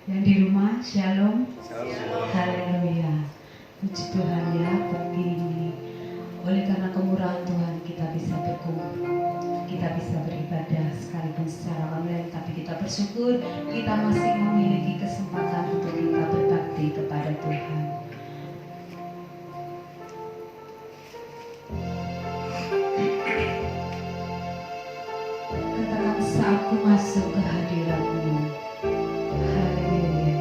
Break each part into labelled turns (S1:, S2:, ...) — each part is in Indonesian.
S1: Yang di rumah, shalom.
S2: Shalom.
S1: Haleluya. Puji Tuhan ya, pagi ini oleh karena kemurahan Tuhan kita bisa berkumpul, kita bisa beribadah sekalipun secara online, tapi kita bersyukur kita masih memiliki kesempatan untuk kita berbakti kepada Tuhan. Katakan, saat ku masuk ke hadirat-Mu. Haleluya.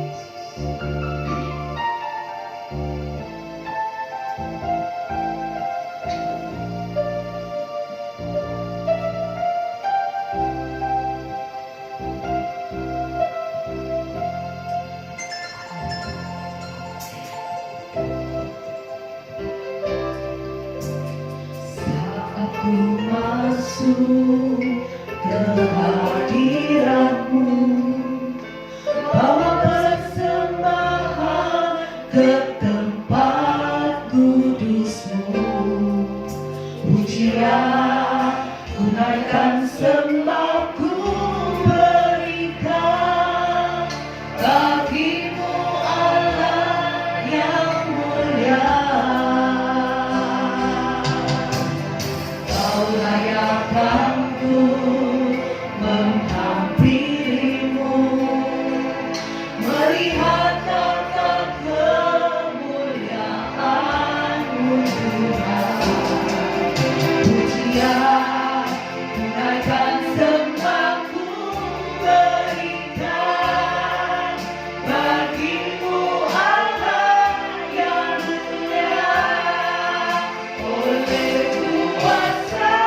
S1: Saat ku masuk ke hadirat-Mu, bawa persembahan ke tempat kudus-Mu. Pujian ku naikkan, sembah ku berikan bagi-Mu Allah yang mulia. Kau layakkanku menghampirimu, melihat tata kemuliaan-Mu Tuhan. Pujian ku naikkan, sembah ku berikan bagi-Mu Allah yang mulia. Oleh kuasa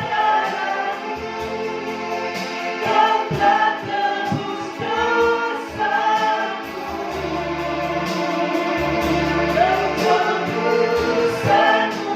S1: darah-Mu Kau telah tebus dosaku, dan kekudusan-Mu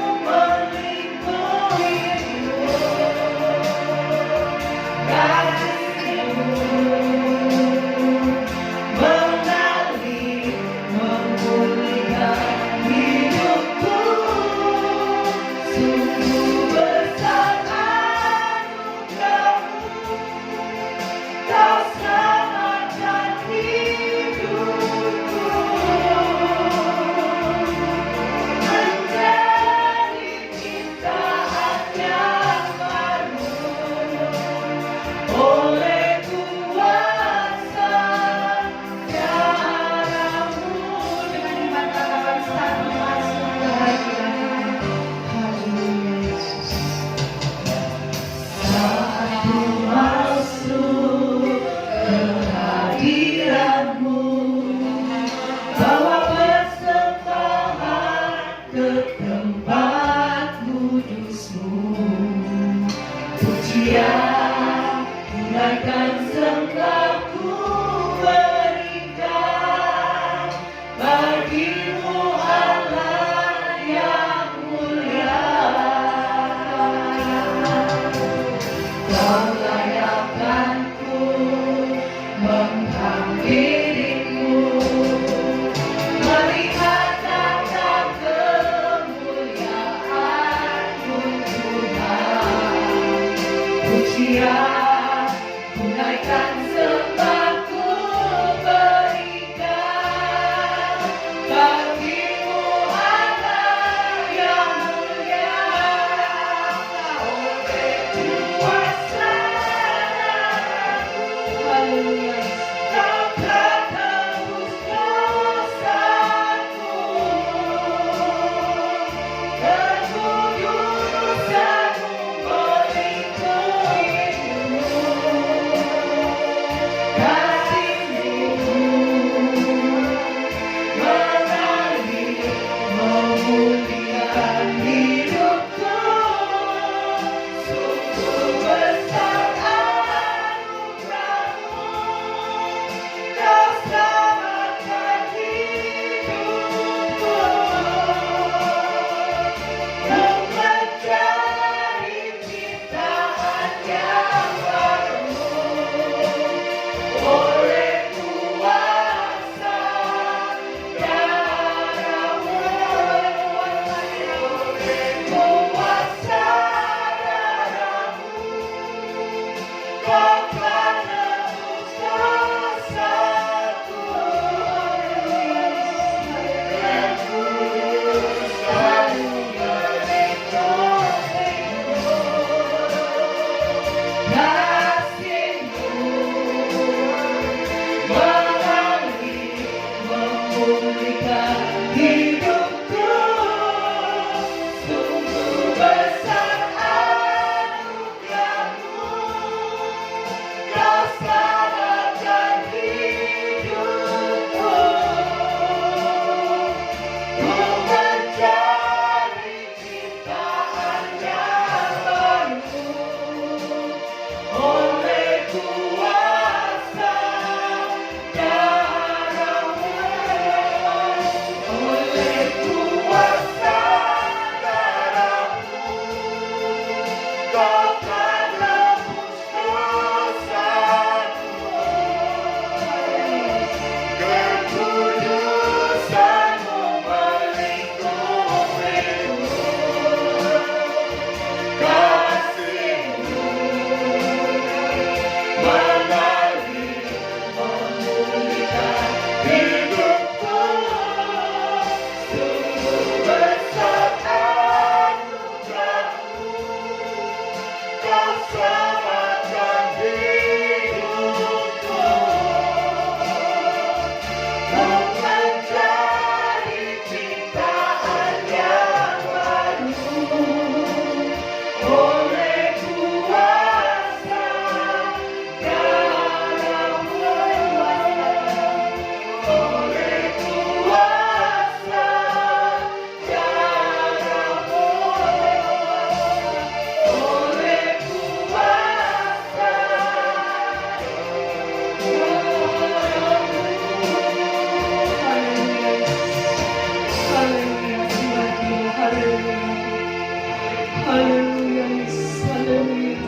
S1: Haleluya Yesus, haleluya.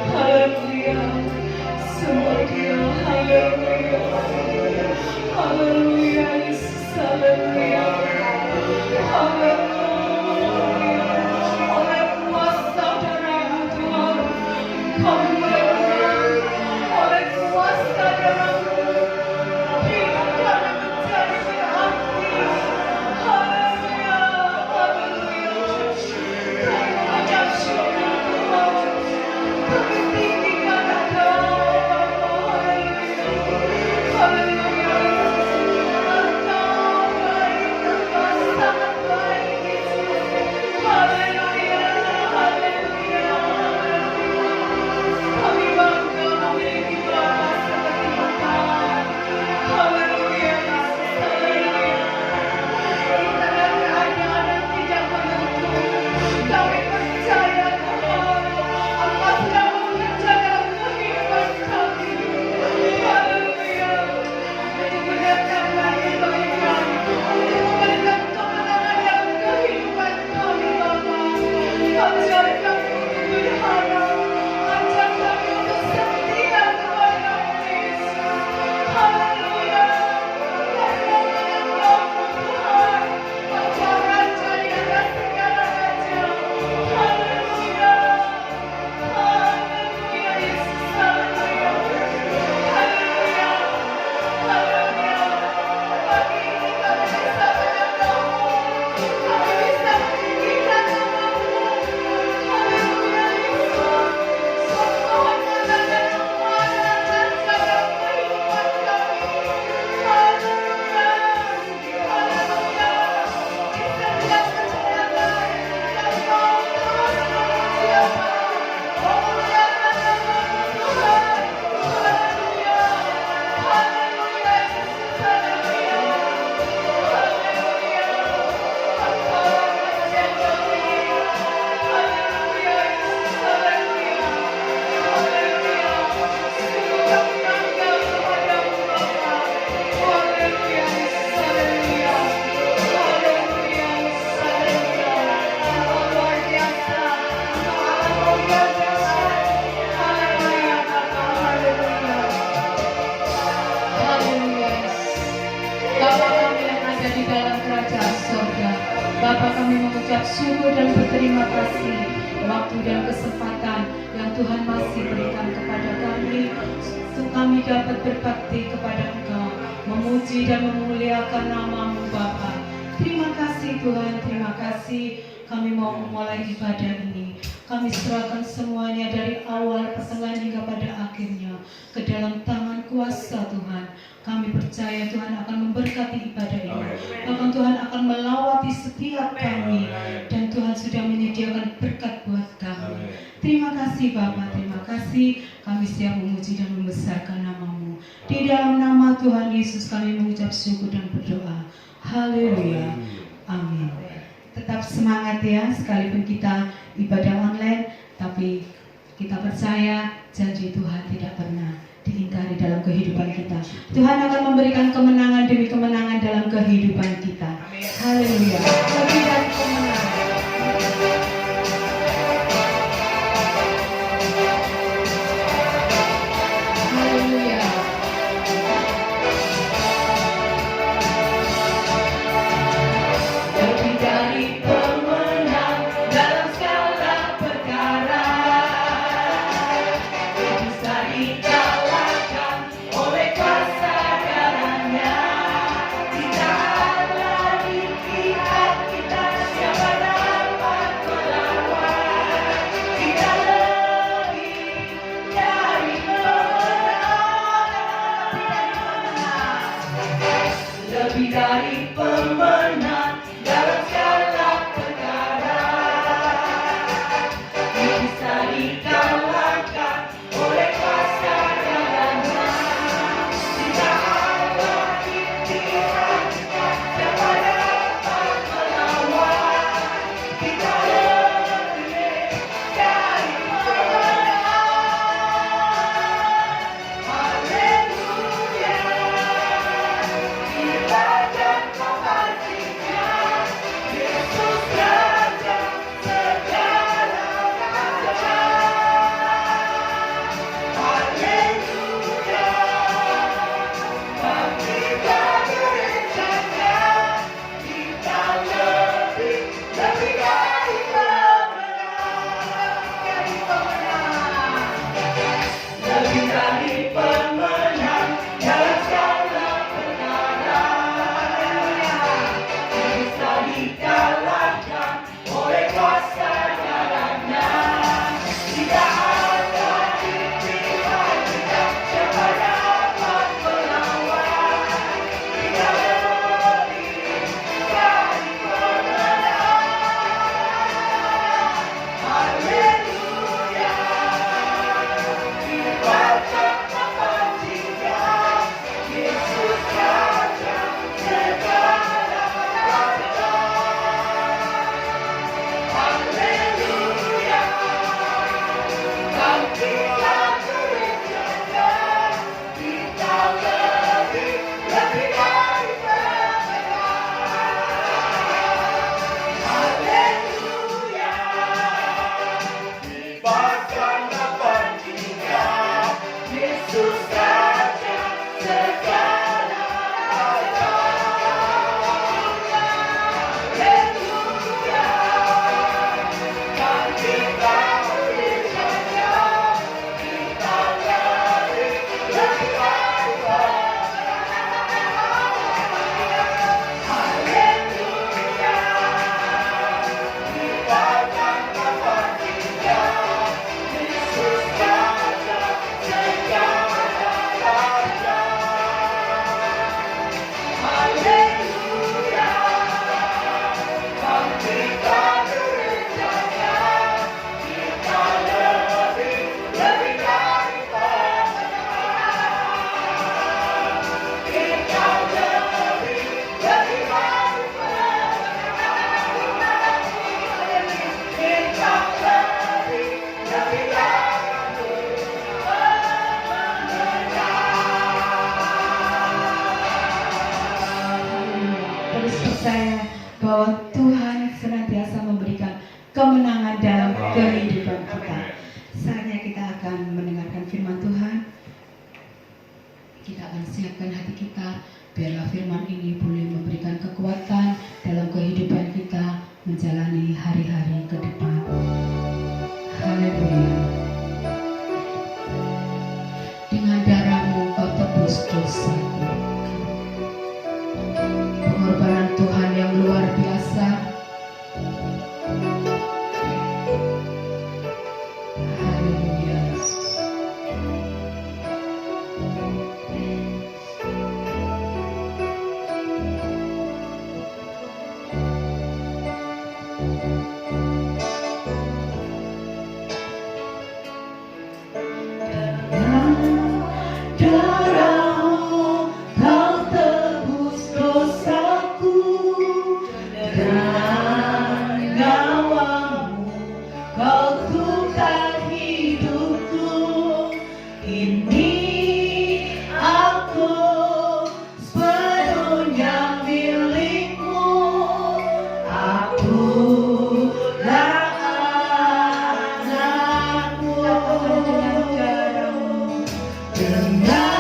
S1: Haleluya. Semua dia, haleluya. Haleluya Yesus, haleluya. Haleluya. Oleh kuasa darah Tuhan, kami menang. Oleh kuasa darah-Mu, hidup kami menjadi berarti. Haleluya, haleluya. Kami mengucap syukur Tuhan. Kami tinggikan Engkau, Bapa. Haleluya. Haleluya. Engkau baik, Engkau sangat baik, Yesus. Haleluya, haleluya, haleluya. Kami bangga memiliki Bapa seperti Engkau. Haleluya, Yesus. Haleluya. Di tengah keadaan yang tidak menentu, kami percaya Tuhan, Engkau sedang bekerja dalam kehidupan kami. Haleluya. Untuk mendatangkan kebaikan, untuk memberikan kemenangan dalam kehidupan kami, Bapa. Ajar kami untuk berharap, ajar kami untuk setia kepada-Mu, Yesus. Haleluya. Karena mengenal-Mu, Tuhan, Engkau Raja di atas segala raja. Haleluya. Haleluya, Yesus. Haleluya. Haleluya. Haleluya. Pagi ini kami bisa menyentuh-Mu. Kami bisa meninggikan nama-Mu. Haleluya, Yesus. Semua kehormatan dan kemuliaan dalam kehidupan kami. Haleluya. Haleluya. Di setiap kesenangan, Engkau terus memuliakan, memuliakan nama-Mu, Tuhan. Haleluya. Haleluya, Yesus. Haleluya. Haleluya. Engkau Raja kami. Haleluya, Yesus. Haleluya. Haleluya. Sungguh kami bangga kepada-Mu, Bapa. Haleluya, Yesus. Haleluya. Haleluya, Yesus. Haleluya. Engkau luar biasa. Engkau Allah yang dahsyat. Haleluya, Bapa. Haleluya. Haleluya, Yesus. Bapa kami yang ada di dalam kerajaan surga, Bapa kami mengucap syukur dan berterima kasih waktu dan kesempatan yang Tuhan masih berikan kepada kami untuk kami dapat berbakti kepada Engkau, memuji dan memuliakan nama-Mu, Bapa. Terima kasih Tuhan, terima kasih. Kami mau memulai ibadah ini. Kami serahkan semuanya dari awal pertengahan hingga pada akhirnya ke dalam tangan kuasa Tuhan. Kami percaya Tuhan akan memberkati ibadah ini. Bahkan Tuhan akan melawati setiap kami. Dan Tuhan sudah menyediakan berkat buat kami. Terima kasih Bapa, terima kasih. Kami siap memuji dan membesarkan nama-Mu. Di dalam nama Tuhan Yesus kami mengucap syukur dan berdoa. Haleluya. Amin. Tetap semangat ya, sekalipun kita ibadah online, tapi kita percaya janji Tuhan tidak pernah diingkari dalam kehidupan kita. Tuhan akan memberikan kemenangan demi kemenangan dalam kehidupan kita. Haleluya. Lebih dari kemenangan. Haleluya. Lebih dari pemenang dalam segala perkara, bisa dikalahkan oleh kuasa darahnya. Kita ada di pihak kita, Tuhan senantiasa memberikan kemenangan dalam kehidupan kita. Saatnya kita akan mendengarkan firman Tuhan. Kita akan siapkan hati kita, biarlah firman ini boleh memberikan kekuatan dalam kehidupan kita menjalani hari-hari ke depan. Haleluya. Dengan darahmu kau tebus dosaku. Pengorbanan Tuhan yang luar biasa. Haleluya. Darahmu kau tebus dosaku, dan nyawamu kau tukar hidupku. Ini aku sepenuhnya milikmu. Akulah anakmu. Dengan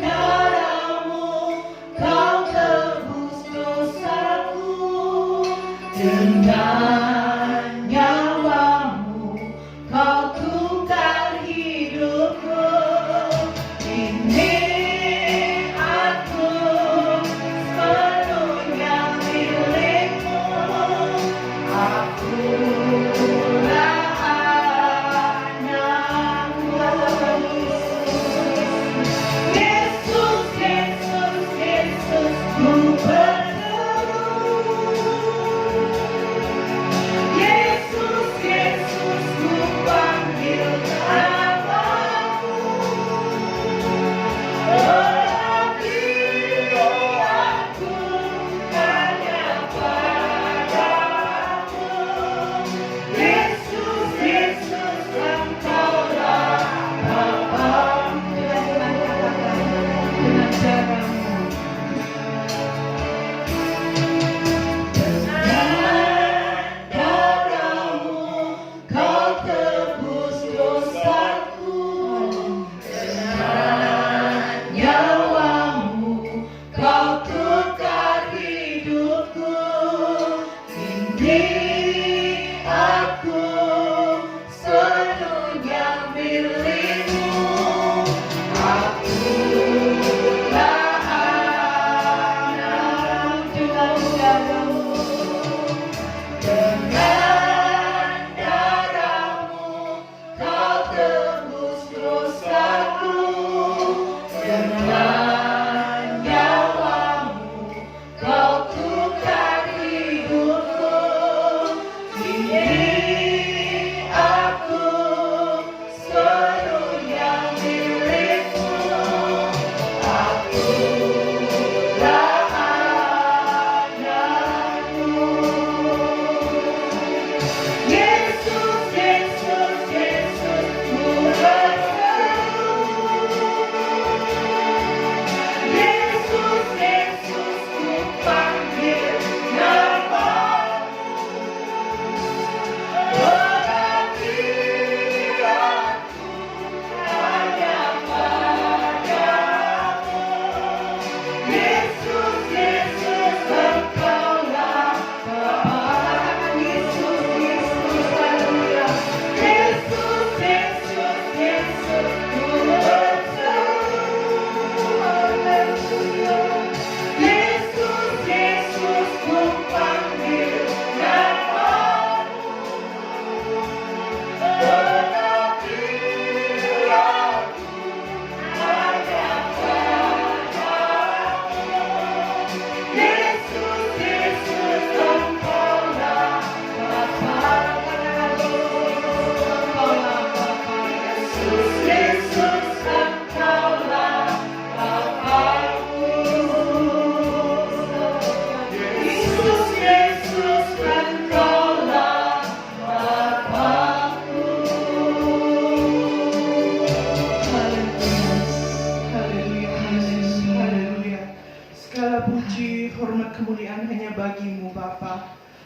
S1: darahmu kau tebus dosaku, dengan nyawamu kau tukar hidupku. Ini aku sepenuhnya milikmu. Akulah anakmu. Yesus, Yesus, Yesus, ku berseru. Yesus, Yesus, ku panggil namamu. Berarti aku hanya padamu. Yesus, Yesus, Engkaulah Bapaku. Dengan darahmu, kau tebus dosaku, dengan nyawamu kau tukar hidupku. Ini aku sepenuhnya milikmu. Akulah anakmu. Dengan darahmu kau tebus dosaku, dengan nyawamu kau tukar hidupku.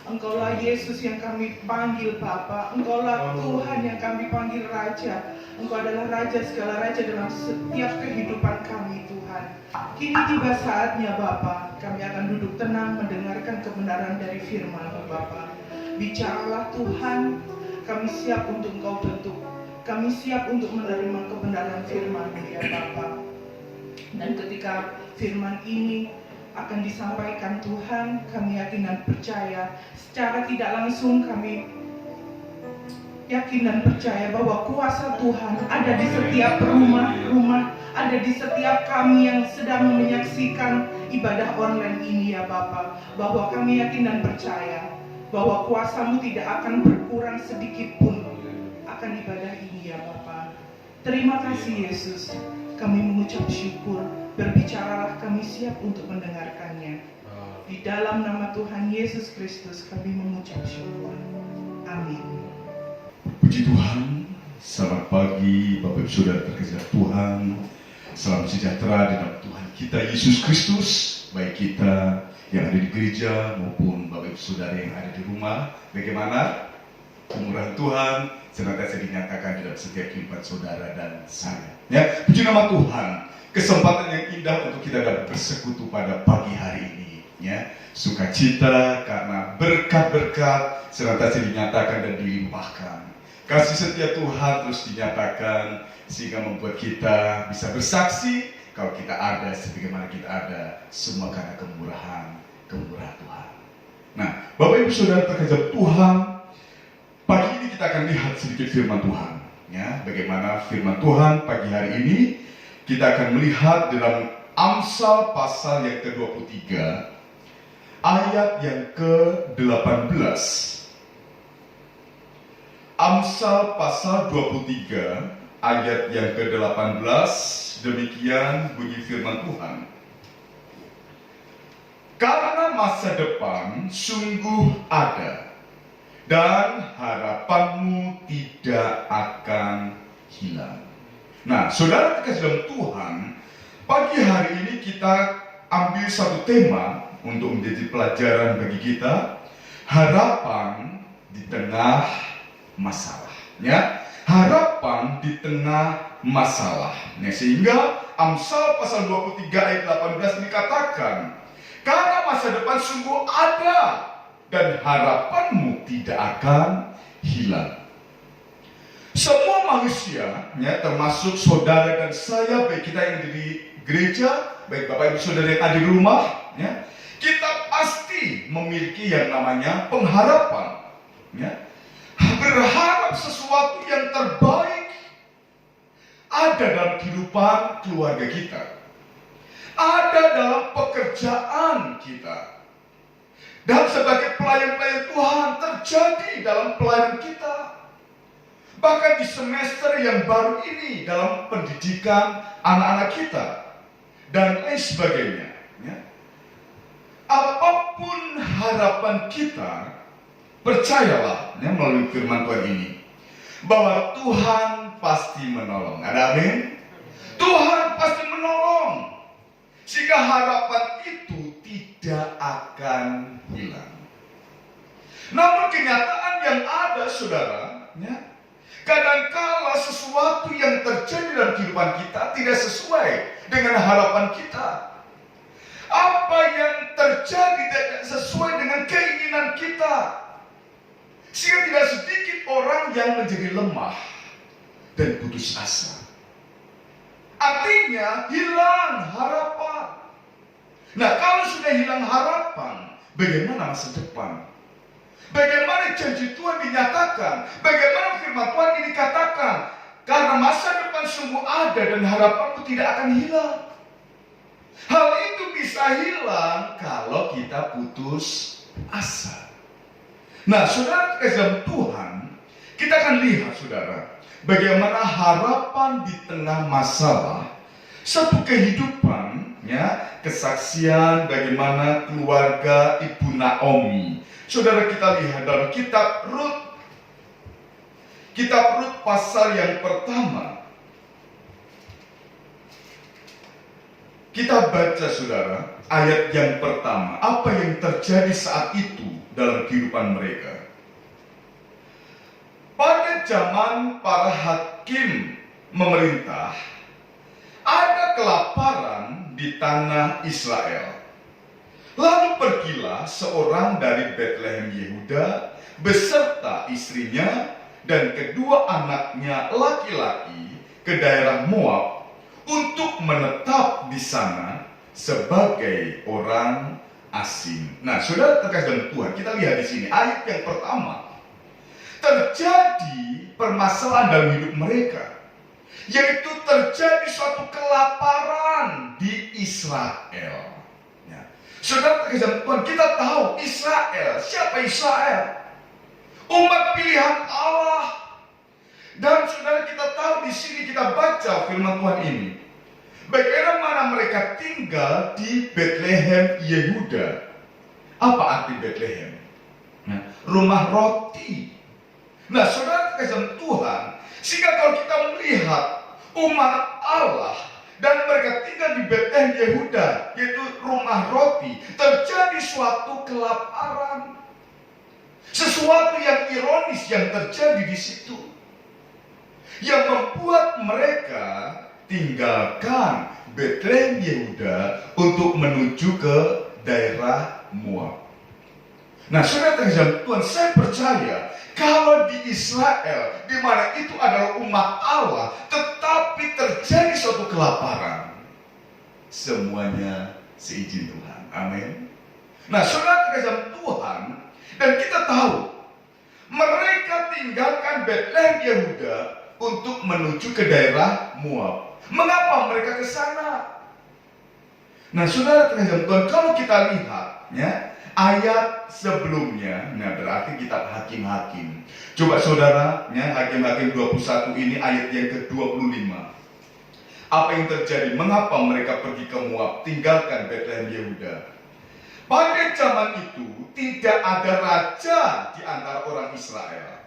S2: Engkaulah Yesus yang kami panggil Bapa. Engkaulah Tuhan yang kami panggil Raja. Engkau adalah Raja segala Raja dalam setiap kehidupan kami, Tuhan. Kini tiba saatnya Bapa, kami akan duduk tenang mendengarkan kebenaran dari firman-Mu Bapa. Bicaralah Tuhan, kami siap untuk Engkau bentuk. Kami siap untuk menerima kebenaran firman-Mu ya Bapa. Dan ketika firman ini akan disampaikan Tuhan, kami yakin dan percaya secara tidak langsung kami yakin dan percaya bahwa kuasa Tuhan ada di setiap rumah-rumah, ada di setiap kami yang sedang menyaksikan ibadah online ini ya Bapa. Bahwa kami yakin dan percaya bahwa kuasa-Mu tidak akan berkurang sedikit pun akan ibadah ini ya Bapa. Terima kasih Yesus, kami mengucap syukur. Berbicaralah, kami siap untuk mendengarkannya. Di dalam nama Tuhan Yesus Kristus kami mengucap syukur. Amin.
S3: Puji Tuhan, selamat pagi Bapak Ibu Saudara terkasih Tuhan. Salam sejahtera di dalam Tuhan kita Yesus Kristus, baik kita yang ada di gereja maupun Bapak Ibu Saudara yang ada di rumah. Bagaimana kemurahan Tuhan senantiasa dinyatakan di dalam setiap kehidupan saudara dan saya. Ya, puji nama Tuhan. Kesempatan yang indah untuk kita dapat bersekutu pada pagi hari ini, ya. Sukacita karena berkat-berkat senantiasa dinyatakan dan dilimpahkan. Kasih setia Tuhan terus dinyatakan sehingga membuat kita bisa bersaksi kalau kita ada sebagaimana kita ada, semua karena kemurahan Tuhan. Nah, Bapak Ibu Saudara terkasih Tuhan, pagi ini kita akan lihat sedikit firman Tuhan, ya. Bagaimana firman Tuhan pagi hari ini. Kita akan melihat dalam Amsal pasal yang ke-23 ayat yang ke-18. Amsal pasal 23 ayat yang ke-18, demikian bunyi firman Tuhan. Karena masa depan sungguh ada dan harapanmu tidak akan hilang. Nah, saudara terkasih dalam Tuhan, pagi hari ini kita ambil satu tema untuk menjadi pelajaran bagi kita, harapan di tengah masalah. Ya, harapan di tengah masalah. Nah, sehingga Amsal pasal 23 ayat 18 dikatakan, karena masa depan sungguh ada dan harapanmu tidak akan hilang. Semua manusia, ya, termasuk saudara dan saya, baik kita yang di gereja, baik Bapak Ibu Saudara yang ada di rumah, ya, kita pasti memiliki yang namanya pengharapan, ya. Berharap sesuatu yang terbaik ada dalam kehidupan keluarga kita, ada dalam pekerjaan kita, dan sebagai pelayan-pelayan Tuhan terjadi dalam pelayanan kita. Bahkan di semester yang baru ini dalam pendidikan anak-anak kita dan lain sebagainya, ya. Apapun harapan kita, percayalah, ya, melalui firman Tuhan ini bahwa Tuhan pasti menolong. Ada amin? Tuhan pasti menolong sehingga harapan itu tidak akan hilang. Namun kenyataan yang ada, saudara, ya, kadangkala sesuatu yang terjadi dalam kehidupan kita tidak sesuai dengan harapan kita. Apa yang terjadi tidak sesuai dengan keinginan kita. Sehingga tidak sedikit orang yang menjadi lemah dan putus asa. Artinya hilang harapan. Nah, kalau sudah hilang harapan, bagaimana masa depan? Bagaimana janji Tuhan dinyatakan? Bagaimana firman Tuhan ini dikatakan? Karena masa depan sungguh ada dan harapanmu tidak akan hilang. Hal itu bisa hilang kalau kita putus asa. Nah, saudara terkasih dalam Tuhan, kita akan lihat, saudara, bagaimana harapan di tengah masalah. Satu kehidupan, ya, kesaksian bagaimana keluarga Ibu Naomi. Saudara, kita lihat dalam kitab Rut pasal yang pertama. Kita baca, saudara, ayat yang pertama. Apa yang terjadi saat itu, dalam kehidupan mereka. Pada zaman para hakim memerintah, ada kelaparan di tanah Israel. Lalu pergilah seorang dari Betlehem Yehuda beserta istrinya dan kedua anaknya laki-laki ke daerah Moab untuk menetap di sana sebagai orang asing. Nah, saudara terkasih dalam Tuhan, kita lihat di sini ayat yang pertama. Terjadi permasalahan dalam hidup mereka, yaitu terjadi suatu kelaparan di Israel. Ya. Saudara terkasih dalam Tuhan, kita tahu Israel. Siapa Israel? Umat pilihan Allah. Dan saudara, kita tahu di sini, kita baca firman Tuhan ini, bagaimana mereka tinggal di Betlehem Yehuda. Apa arti Betlehem? Nah, rumah roti. Nah, saudara terkasih Tuhan, sehingga kalau kita melihat umat Allah dan mereka tinggal di Betlehem Yehuda, yaitu rumah roti, terjadi suatu kelaparan. Sesuatu yang ironis yang terjadi di situ, yang membuat mereka tinggalkan Betlehem Yehuda untuk menuju ke daerah Moab. Nah, saudara terkasih Tuhan, saya percaya kalau di Israel, di mana itu adalah umat Allah, tetapi terjadi suatu kelaparan, semuanya seizin Tuhan. Amin. Nah, saudara terkasih Tuhan, dan kita tahu mereka tinggalkan Betlehem Yehuda untuk menuju ke daerah Moab. Mengapa mereka ke sana? Nah, saudara terkasih Tuhan, kalau kita lihat ya, ayat sebelumnya, nah berarti kitab Hakim-Hakim. Coba saudara, ya, Hakim-Hakim 21 ini ayat yang ke-25. Apa yang terjadi? Mengapa mereka pergi ke Moab, tinggalkan Betlehem Yehuda? Pada zaman itu tidak ada raja di antara orang Israel.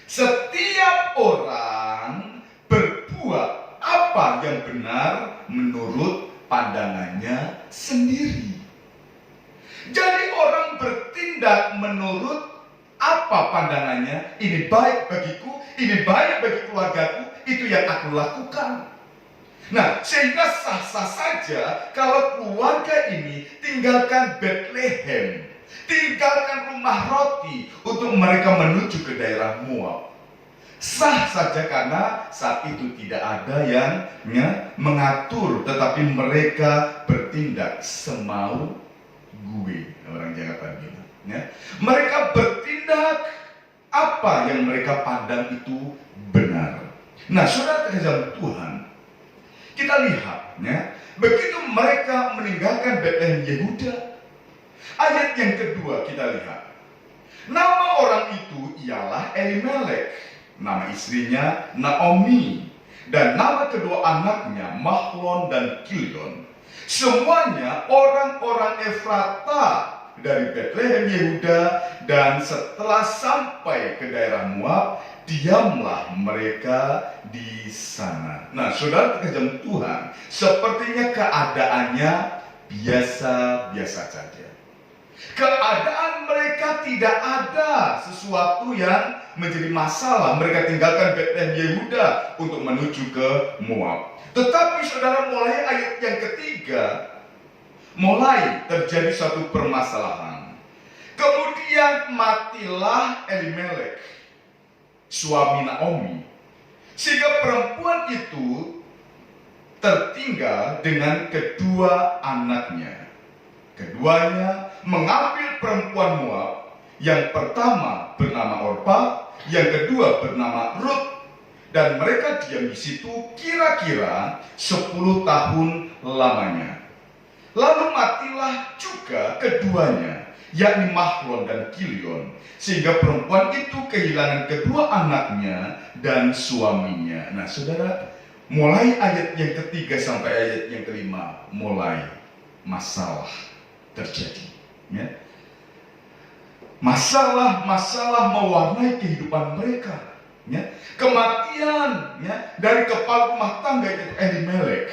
S3: Setiap orang berbuat apa yang benar menurut pandangannya sendiri. Jadi orang bertindak menurut apa pandangannya, ini baik bagiku, ini baik bagi keluargaku, itu yang aku lakukan. Nah, sehingga sah-sah saja kalau keluarga ini tinggalkan Betlehem, tinggalkan rumah roti untuk mereka menuju ke daerah Moab. Sah saja karena saat itu tidak ada yang mengatur, tetapi mereka bertindak semau gue, orang Jakarta bilang. Ya. Mereka bertindak apa yang mereka pandang itu benar. Nah, saudara terkasih Tuhan, kita lihat, ya, begitu mereka meninggalkan Betlehem Yehuda, ayat yang kedua kita lihat, nama orang itu ialah Elimelek, nama istrinya Naomi, dan nama kedua anaknya Mahlon dan Kilion. Semuanya orang-orang Efrata dari Betlehem Yehuda, dan setelah sampai ke daerah Moab, diamlah mereka di sana. Nah, saudara terkasih Tuhan, sepertinya keadaannya biasa-biasa saja. Keadaan mereka tidak ada sesuatu yang menjadi masalah. Mereka tinggalkan Betlehem Yehuda untuk menuju ke Moab. Tetapi saudara, mulai ayat yang ketiga, mulai terjadi suatu permasalahan. Kemudian matilah Elimelek, suami Naomi, sehingga perempuan itu tertinggal dengan kedua anaknya. Keduanya mengambil perempuan Moab, yang pertama bernama Orpa, yang kedua bernama Rut, dan mereka diam di situ kira-kira 10 tahun lamanya. Lalu matilah juga keduanya, yakni Mahlon dan Kilion, sehingga perempuan itu kehilangan kedua anaknya dan suaminya. Nah, saudara, mulai ayat yang ketiga sampai ayat yang kelima, mulai masalah terjadi. Ya. Masalah-masalah mewarnai kehidupan mereka. Ya. Kematian, ya, dari kepala rumah tangga yaitu Elimelek,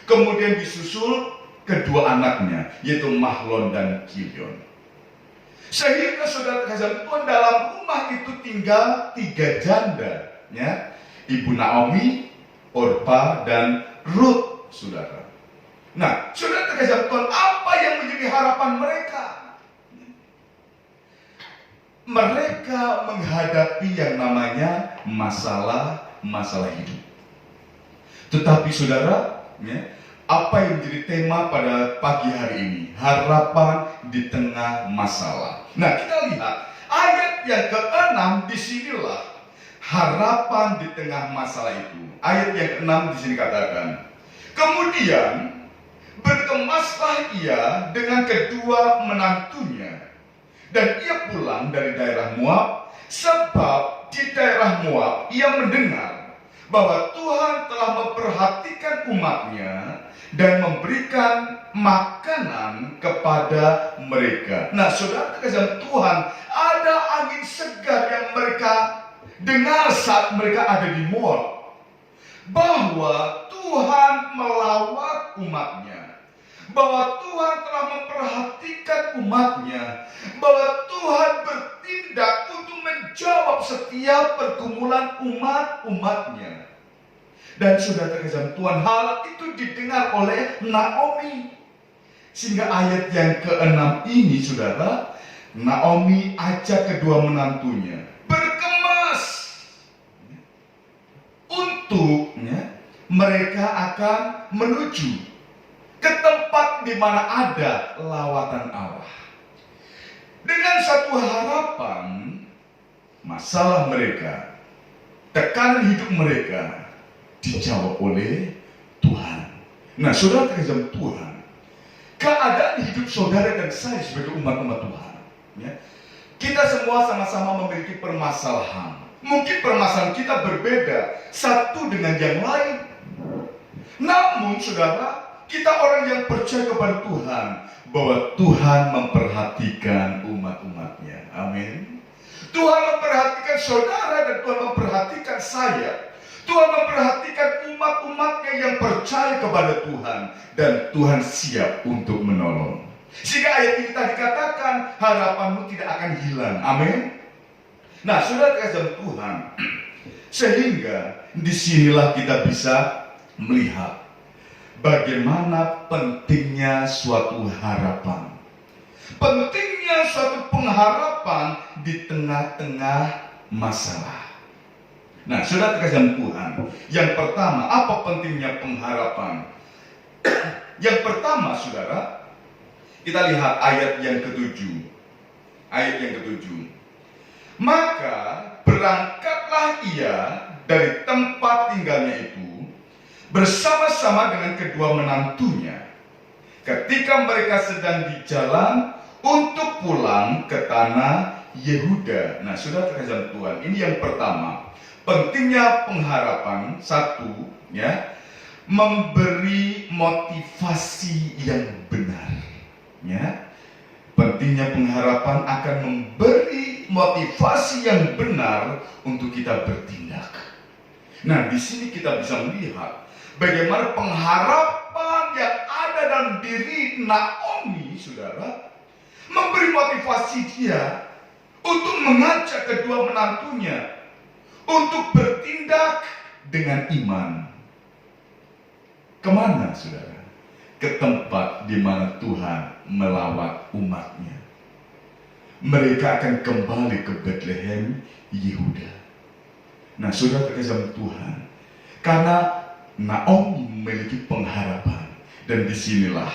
S3: kemudian disusul kedua anaknya yaitu Mahlon dan Kilion. Sehingga saudara terkasih Tuhan, dalam rumah itu tinggal 3 janda, ya. Ibu Naomi, Orpa, dan Ruth, saudara. Nah, saudara terkasih Tuhan, apa yang menjadi harapan mereka? Mereka menghadapi yang namanya masalah hidup. Tetapi saudara, ya, apa yang menjadi tema pada pagi hari ini? Harapan di tengah masalah. Nah, kita lihat ayat yang ke-6, disinilah harapan di tengah masalah itu. Ayat yang ke-6 di sini katakan, kemudian berkemaslah ia dengan kedua menantunya, dan ia pulang dari daerah Moab, sebab di daerah Moab ia mendengar bahwa Tuhan telah memperhatikan umatnya dan memberikan makanan kepada mereka. Nah, saudara terkasih Tuhan, ada angin segar yang mereka dengar saat mereka ada di Moab, bahwa Tuhan melawat umatnya, bahwa Tuhan telah memperhatikan umatnya, bahwa Tuhan bertindak untuk menjawab setiap pergumulan umatnya. Dan sudah terkesan Tuhan, hal itu didengar oleh Naomi. Sehingga ayat yang ke-6 ini, saudara, Naomi ajak kedua menantunya berkemas untuk, ya, mereka akan menuju ke tempat di mana ada lawatan Allah. Dengan satu harapan, masalah mereka, tekanan hidup mereka dijawab oleh Tuhan. Nah, saudara terkasih Tuhan, keadaan hidup saudara dan saya sebagai umat-umat Tuhan, ya, kita semua sama-sama memiliki permasalahan. Mungkin permasalahan kita berbeda satu dengan yang lain. Namun saudara, kita orang yang percaya kepada Tuhan, bahwa Tuhan memperhatikan umat-umatnya. Amin. Tuhan memperhatikan saudara dan Tuhan memperhatikan saya. Tuhan memperhatikan umat-umatnya yang percaya kepada Tuhan, dan Tuhan siap untuk menolong. Sehingga ayat ini tadi katakan, harapanmu tidak akan hilang. Amin. Nah, saudara terkasih Tuhan, sehingga disinilah kita bisa melihat bagaimana pentingnya suatu harapan, pentingnya suatu pengharapan di tengah-tengah masalah. Nah, saudara terkasih Tuhan, yang pertama, apa pentingnya pengharapan? Yang pertama, saudara, kita lihat ayat yang ke-7. Ayat yang ke-7. Maka berangkatlah ia dari tempat tinggalnya itu bersama-sama dengan kedua menantunya, ketika mereka sedang di jalan untuk pulang ke tanah Yehuda. Nah, saudara terkasih Tuhan, ini yang pertama. Pentingnya pengharapan, satu, ya, memberi motivasi yang benar, ya. Pentingnya pengharapan akan memberi motivasi yang benar untuk kita bertindak. Nah, di sini kita bisa melihat bagaimana pengharapan yang ada dalam diri Naomi, saudara, memberi motivasi dia untuk mengajak kedua menantunya untuk bertindak dengan iman. Kemana, saudara? Ke tempat di mana Tuhan melawat umatnya. Mereka akan kembali ke Bethlehem, Yehuda. Nah, saudara terkasih Tuhan, karena Naomi memiliki pengharapan, dan disinilah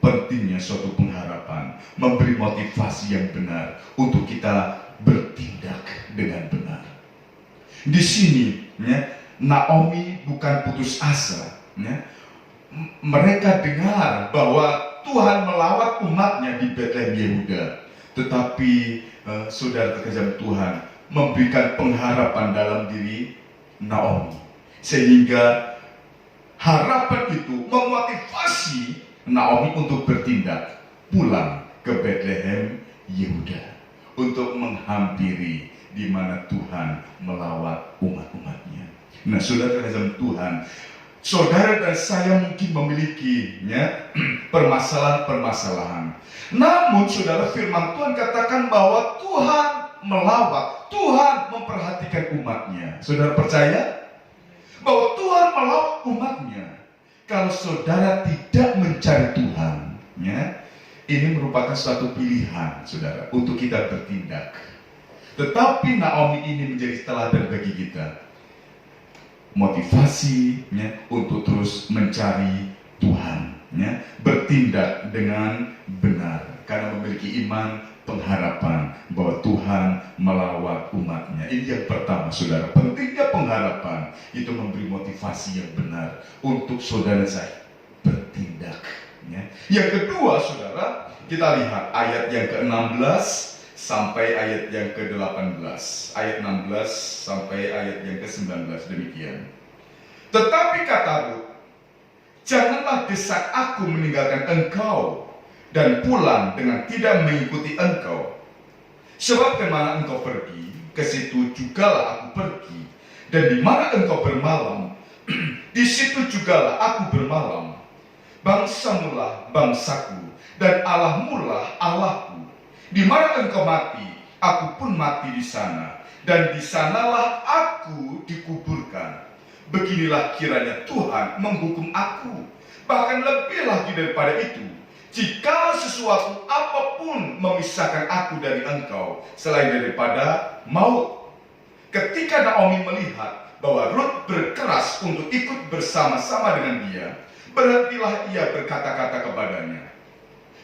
S3: pentingnya suatu pengharapan, memberi motivasi yang benar untuk kita bertindak dengan benar. Di sini, ya, Naomi bukan putus asa, ya. Mereka dengar bahwa Tuhan melawat umatnya di Bethlehem Yehuda, tetapi saudara terkasih Tuhan, memberikan pengharapan dalam diri Naomi, sehingga harapan itu memotivasi Naomi untuk bertindak pulang ke Bethlehem Yehuda untuk menghampiri di mana Tuhan melawat umat-umatnya. Nah, saudara terkasih Tuhan, saudara dan saya mungkin memiliki permasalahan-permasalahan. Namun saudara, firman Tuhan katakan bahwa Tuhan melawat, Tuhan memperhatikan umatnya. Saudara percaya bahwa Tuhan melawat umatnya? Kalau saudara tidak mencari Tuhan, ini merupakan suatu pilihan saudara untuk kita bertindak. Tetapi Naomi ini menjadi teladan bagi kita, motivasi untuk terus mencari Tuhan, bertindak dengan benar karena memiliki iman, pengharapan bahwa Tuhan melawat umatnya. Ini yang pertama saudara, pentingnya pengharapan itu memberi motivasi yang benar untuk saudara saya bertindak. Yang kedua saudara, kita lihat ayat yang ke-16 sampai ayat yang ke-18. Ayat 16 sampai ayat yang ke-19 demikian. Tetapi kata Rut, janganlah desak aku meninggalkan engkau dan pulang dengan tidak mengikuti engkau. Sebab kemana engkau pergi, ke situ jugalah aku pergi. Dan di mana engkau bermalam, di situ jugalah aku bermalam. Bangsamulah bangsaku, dan Allahmulah Allahku. Di mana engkau mati, aku pun mati di sana, dan di sanalah aku dikuburkan. Beginilah kiranya Tuhan menghukum aku, bahkan lebih lagi daripada itu, jika sesuatu apapun memisahkan aku dari engkau, selain daripada maut. Ketika Naomi melihat bahwa Rut berkeras untuk ikut bersama-sama dengan dia, berhentilah ia berkata-kata kepadanya.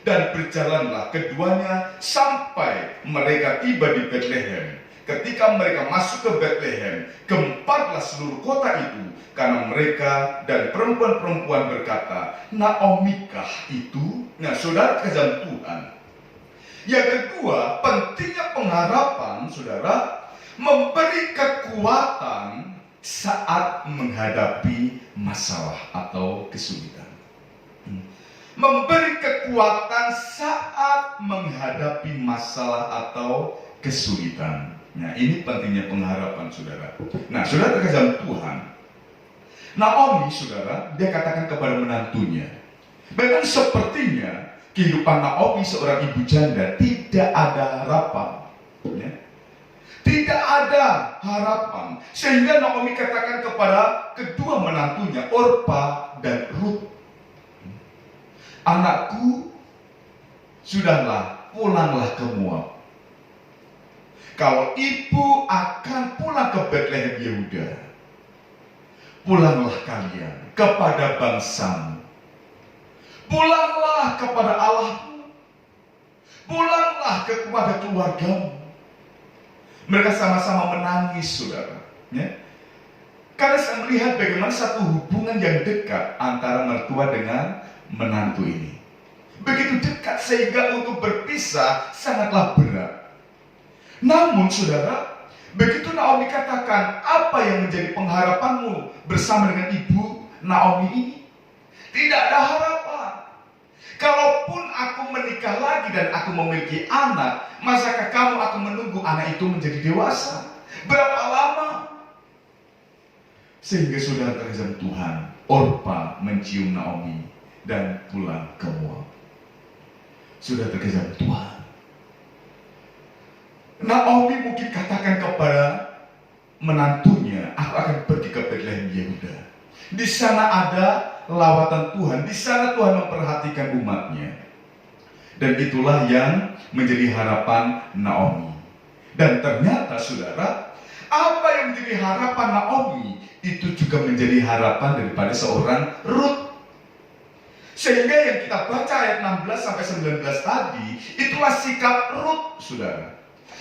S3: Dan berjalanlah keduanya sampai mereka tiba di Betlehem. Ketika mereka masuk ke Betlehem, gemparlah seluruh kota itu, karena mereka dan perempuan-perempuan berkata, Naomikah itu? Nah saudara kekasih Tuhan, yang kedua, pentingnya pengharapan saudara, memberi kekuatan saat menghadapi masalah atau kesulitan. Memberi kekuatan saat menghadapi masalah atau kesulitan. Nah ini pentingnya pengharapan saudara. Nah saudara terkasih Tuhan, Naomi saudara, dia katakan kepada menantunya, bahkan sepertinya kehidupan Naomi seorang ibu janda tidak ada harapan, tidak ada harapan. Sehingga Naomi katakan kepada kedua menantunya, Orpa dan Rut, anakku, sudahlah, pulanglah ke Moab. Kalau ibu akan pulang ke Betlehem Yehuda, pulanglah kalian kepada bangsamu, pulanglah kepada Allahmu, pulanglah kepada keluargamu. Mereka sama-sama menangis saudara, karena saya melihat bagaimana satu hubungan yang dekat antara mertua dengan menantu ini. Begitu dekat sehingga untuk berpisah sangatlah berat. Namun saudara, begitu Naomi katakan, apa yang menjadi pengharapanmu bersama dengan ibu Naomi ini? Tidak ada harapan. Kalaupun aku menikah lagi dan aku memiliki anak, masakah kamu akan menunggu anak itu menjadi dewasa? Berapa lama? Sehingga saudara terkasih Tuhan, Orpa mencium Naomi dan pulang ke Moab. Sudah terkesan Tuhan. Naomi mungkin katakan kepada menantunya, aku akan pergi ke Betlehem Yehuda. Di sana ada lawatan Tuhan, di sana Tuhan memperhatikan umatnya. Dan itulah yang menjadi harapan Naomi. Dan ternyata saudara, apa yang menjadi harapan Naomi itu juga menjadi harapan daripada seorang Rut. Sehingga yang kita baca ayat 16 sampai 19 tadi, itulah sikap Rut, saudara.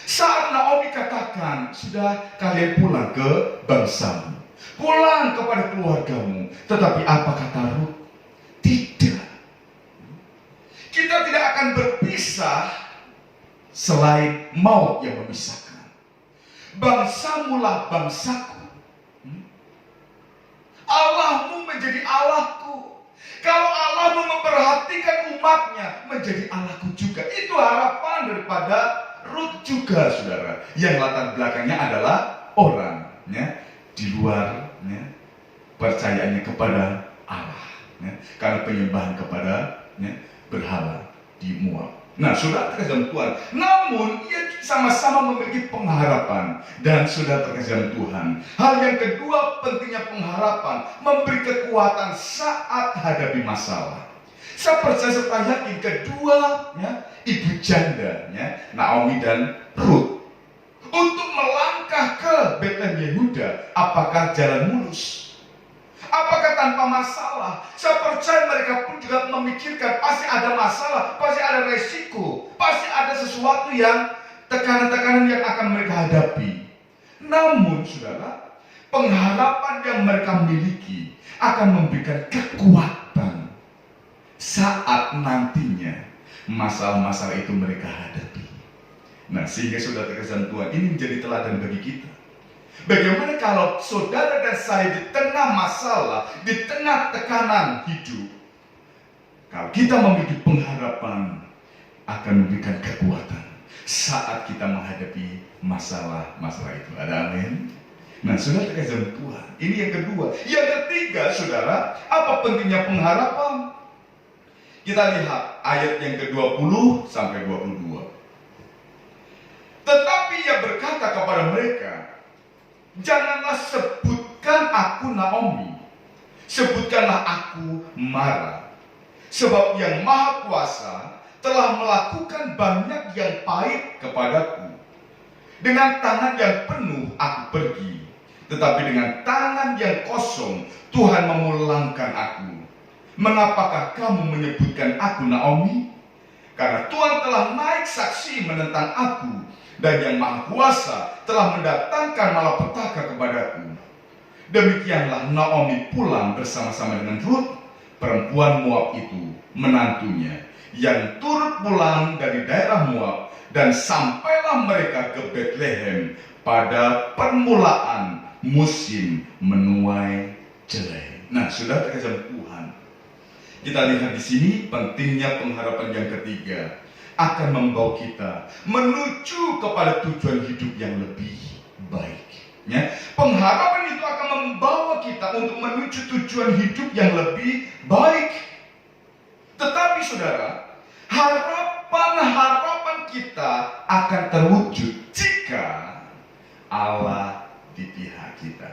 S3: Saat Naomi katakan, sudah kalian pulang ke bangsamu, pulang kepada keluargamu. Tetapi apa kata Rut? Tidak. Kita tidak akan berpisah selain maut yang memisahkan. Bangsamulah bangsaku, Allahmu menjadi Allahku. Kalau Allah memperhatikan umatnya, menjadi Allahku juga. Itu harapan daripada Rut juga, saudara. Yang latar belakangnya adalah orang di luar percayaannya kepada Allah, ya, karena penyembahan kepada, ya, berhala di Moab. Nah, saudara terkasih Tuhan, namun ia sama-sama memiliki pengharapan. Dan saudara terkasih Tuhan, hal yang kedua pentingnya pengharapan, memberi kekuatan saat hadapi masalah. Saya percaya serta yakin kedua, ya, ibu janda, ya, Naomi dan Ruth, untuk melangkah ke Betlehem Yehuda, apakah jalan mulus? Apakah tanpa masalah? Saya percaya mereka pun juga memikirkan pasti ada masalah, pasti ada resiko, pasti ada sesuatu yang tekanan-tekanan yang akan mereka hadapi. Namun, saudara, pengharapan yang mereka miliki akan memberikan kekuatan saat nantinya masalah-masalah itu mereka hadapi. Nah, sehingga saudara terkesan Tuhan, ini menjadi teladan bagi kita. Bagaimana kalau saudara dan saya di tengah masalah, di tengah tekanan hidup, kalau kita memiliki pengharapan, akan memberikan kekuatan saat kita menghadapi masalah-masalah itu. Ada amin? Nah, saudara terkesan Tuhan, ini yang kedua. Yang ketiga, saudara, apa pentingnya pengharapan? Kita lihat ayat yang ke-20 sampai 22. Tetapi ia berkata kepada mereka, janganlah sebutkan aku Naomi, sebutkanlah aku Mara. Sebab yang Maha Kuasa telah melakukan banyak yang pahit kepadaku. Dengan tangan yang penuh aku pergi, tetapi dengan tangan yang kosong Tuhan memulangkan aku. Mengapakah kamu menyebutkan aku Naomi? Karena Tuhan telah naik saksi menentang aku, dan yang Maha Kuasa telah mendatangkan malapetaka kepadaku. Demikianlah Naomi pulang bersama-sama dengan Ruth, perempuan Moab itu, menantunya, yang turut pulang dari daerah Moab, dan sampailah mereka ke Betlehem pada permulaan musim menuai jelai. Nah, sudah terkesan Tuhan. Kita lihat di sini pentingnya pengharapan yang ketiga akan membawa kita menuju kepada tujuan hidup yang lebih baik. Ya, pengharapan itu akan membawa kita untuk menuju tujuan hidup yang lebih baik. Tetapi saudara, harapan kita akan terwujud jika Allah di pihak kita.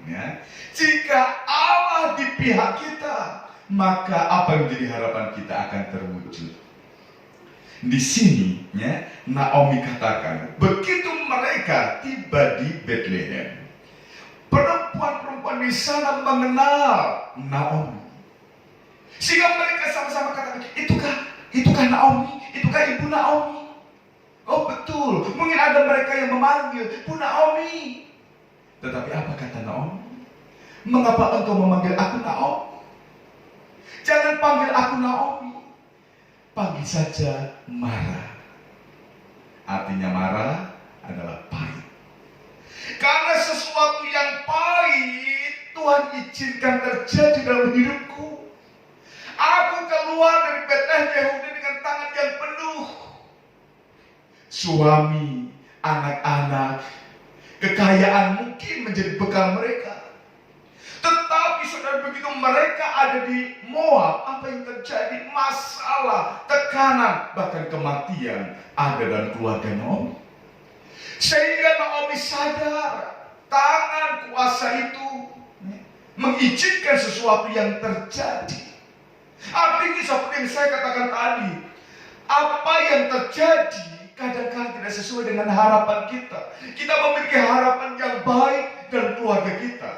S3: Ya, jika Allah di pihak kita, maka apa yang menjadi harapan kita akan terwujud. Di sini, ya, Naomi katakan, begitu mereka tiba di Betlehem, perempuan-perempuan di sana mengenal Naomi, sehingga mereka sama-sama katakan, itukah Naomi, itukah ibu Naomi? Oh betul, mungkin ada mereka yang memanggil, Bu Naomi. Tetapi apa kata Naomi? Mengapa engkau memanggil aku Naomi? Jangan panggil aku Naomi. Panggil saja Mara. Artinya Mara adalah pahit. Karena sesuatu yang pahit Tuhan izinkan terjadi dalam hidupku. Aku keluar dari Betlehem Yehuda dengan tangan yang penuh. Suami, anak-anak, kekayaan mungkin menjadi bekal mereka. Tetapi saudara, begitu mereka ada di Moab, apa yang terjadi? Masalah, tekanan, bahkan kematian ada dalam keluarga Naomi. Sehingga Naomi sadar, tangan kuasa itu mengizinkan sesuatu yang terjadi. Artinya seperti yang saya katakan tadi, apa yang terjadi kadang-kadang tidak sesuai dengan harapan kita. Kita memiliki harapan yang baik dalam keluarga kita.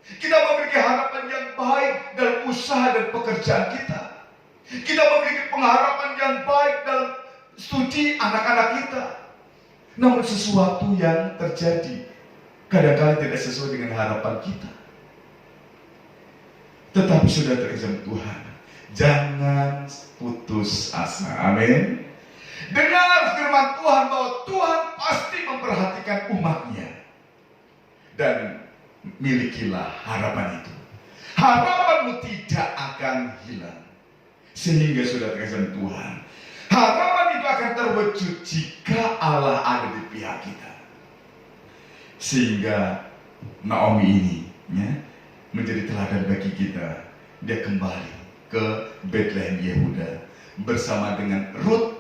S3: Kita memiliki harapan yang baik dalam usaha dan pekerjaan kita. Kita memiliki pengharapan yang baik dalam studi anak-anak kita. Namun sesuatu yang terjadi kadang-kadang tidak sesuai dengan harapan kita. Tetapi sudah terkesan Tuhan, jangan putus asa. Amin. Dengar firman Tuhan bahwa Tuhan pasti memperhatikan umatnya. Dan milikilah harapan itu. Harapanmu tidak akan hilang. Sehingga sudah terkesan Tuhan, harapan itu akan terwujud jika Allah ada di pihak kita. Sehingga Naomi ini, ya, menjadi teladan bagi kita. Dia kembali ke Bethlehem Yehuda bersama dengan Ruth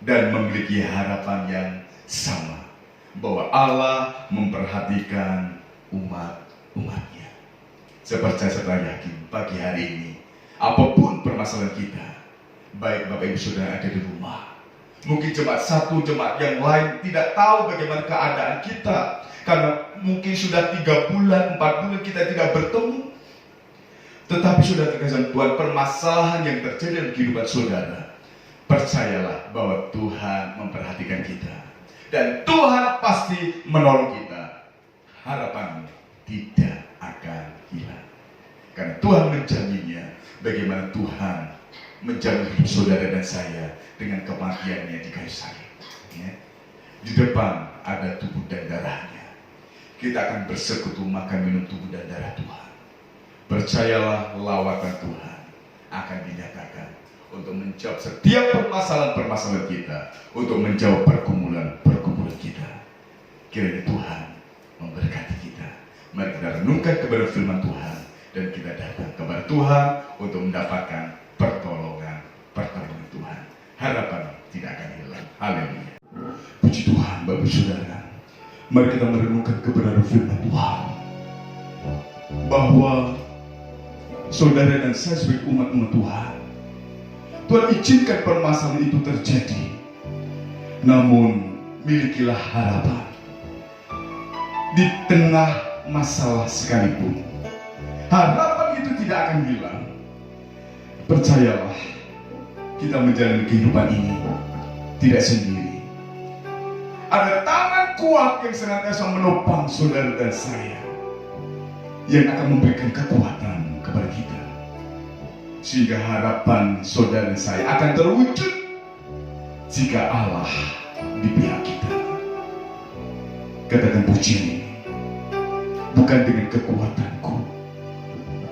S3: dan memiliki harapan yang sama, bahwa Allah memperhatikan umatnya. Saya yakin pagi hari ini, apapun permasalahan kita, baik Bapak Ibu Saudara ada di rumah, mungkin jemaat satu, jemaat yang lain tidak tahu bagaimana keadaan kita, karena mungkin sudah 3 bulan, 4 bulan kita tidak bertemu. Tetapi sudah terkesan Tuhan, permasalahan yang terjadi dalam kehidupan saudara, percayalah bahwa Tuhan memperhatikan kita. Dan Tuhan pasti menolong kita. Harapanmu tidak akan hilang. Karena Tuhan menjaminnya. Bagaimana Tuhan menjamin hidup saudara dan saya dengan kematiannya di kayu salib. Ya. Di depan ada tubuh dan darahnya. Kita akan bersekutu makan minum tubuh dan darah Tuhan. Percayalah, lawatan Tuhan akan dinyatakan untuk menjawab setiap permasalahan-permasalahan kita, untuk menjawab pergumulan-pergumulan kita. Kiranya Tuhan memberkati kita. Mari kita renungkan kepada firman Tuhan dan kita datang kepada Tuhan untuk mendapatkan pertolongan Tuhan. Harapan tidak akan hilang. Haleluya. Puji Tuhan, Bapak Saudara. Mari kita merenungkan kebenaran firman Tuhan, bahwa saudara dan saya sebagai umat Tuhan, Tuhan izinkan permasalahan itu terjadi. Namun milikilah harapan. Di tengah masalah sekalipun, harapan itu tidak akan hilang. Percayalah, kita menjalani kehidupan ini tidak sendiri. Ada tangan kuat yang senantiasa menopang saudara dan saya, yang akan memberikan kekuatan kepada kita, sehingga harapan saudara dan saya akan terwujud jika Allah di pihak kita. Katakan puji, bukan dengan kekuatanku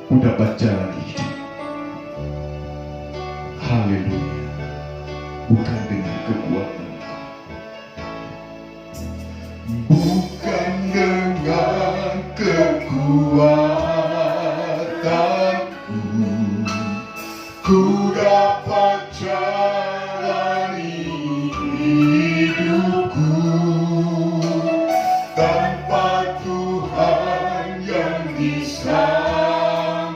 S3: ku dapat jalani hidup. Haleluya. Bukan dengan kekuatanku, bukan dengan kekuatanku ku dapat jalani hidupku. Tanpa Tuhan yang di sampingku,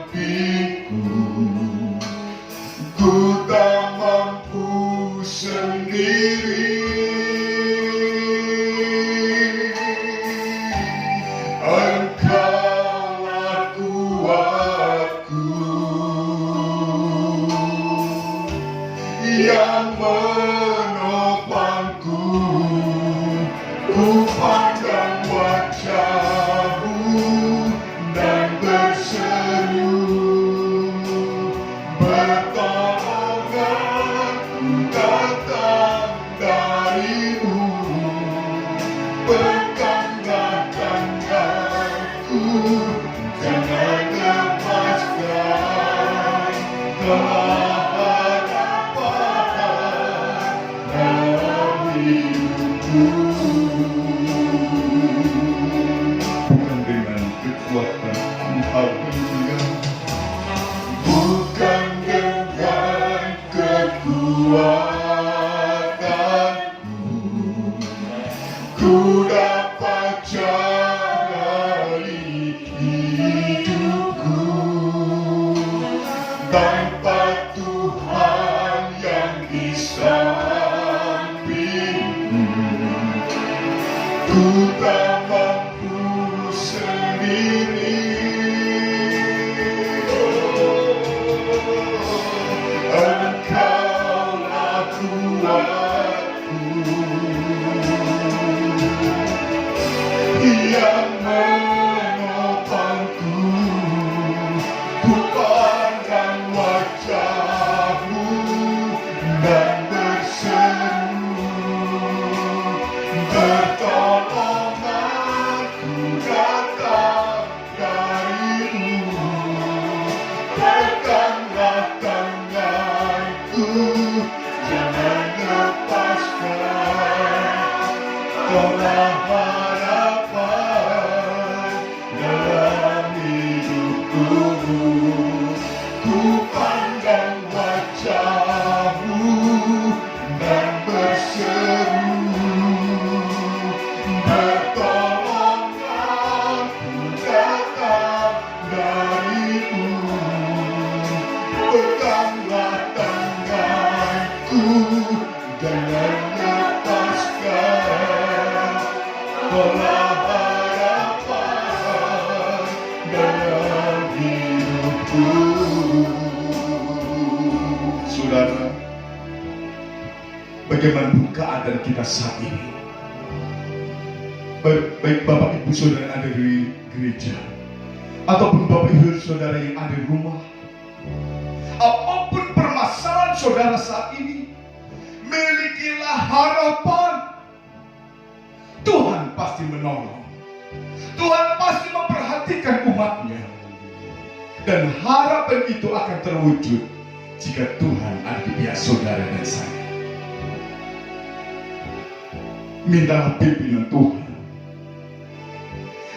S3: ku tak mampu sendiri. Engkaulah kuatku yang menopangku. Ku pandang wajah-Mu dan berseru, pertolonganku datang dari-Mu. Peganglah tanganku, jangan lepaskan keharapan dalam hidupku. Bukan dengan kekuatanku, haleluya. Bukan dengan kekuatanku ku dapat jalani hidupku. Tanpa Tuhan yang di sampingku, ku tak mampu sendiri. Engkaulah kuatku yang menopangku. Ku pandang wajah-Mu dan berseru, pertolonganku datang bagaimanapun keadaan kita saat ini, baik Bapak Ibu Saudara yang ada di gereja, ataupun Bapak Ibu Saudara yang ada di rumah, apapun permasalahan saudara saat ini, milikilah harapan. Tuhan pasti menolong. Tuhan pasti memperhatikan umatnya. Dan harapan itu akan terwujud jika Tuhan ada di pihak saudara dan saya. Mintalah pimpinan Tuhan,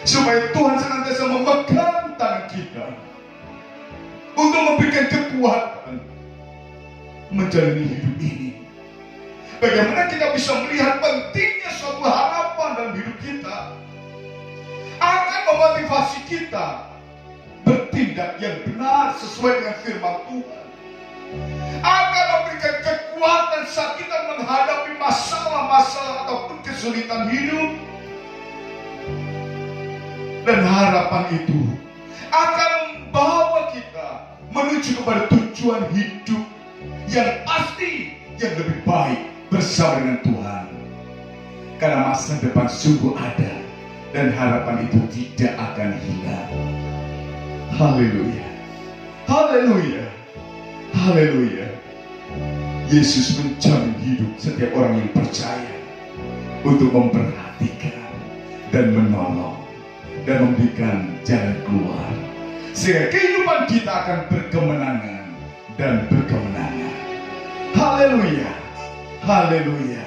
S3: supaya Tuhan senantiasa memegang tangan kita untuk memberikan kekuatan menjalani hidup ini. Bagaimana kita bisa melihat pentingnya suatu harapan dalam hidup kita, akan memotivasi kita bertindak yang benar sesuai dengan firman Tuhan, akan memberikan kekuatan saat kita menghadapi masalah-masalah ataupun kesulitan hidup. Dan harapan itu akan membawa kita menuju kepada tujuan hidup yang pasti, yang lebih baik bersama dengan Tuhan. Karena masa depan sungguh ada dan harapan itu tidak akan hilang. Haleluya, haleluya, haleluya. Yesus menjamin hidup setiap orang yang percaya untuk memperhatikan dan menolong dan memberikan jalan keluar, sehingga kehidupan kita akan berkemenangan dan berkemenangan. Haleluya, haleluya,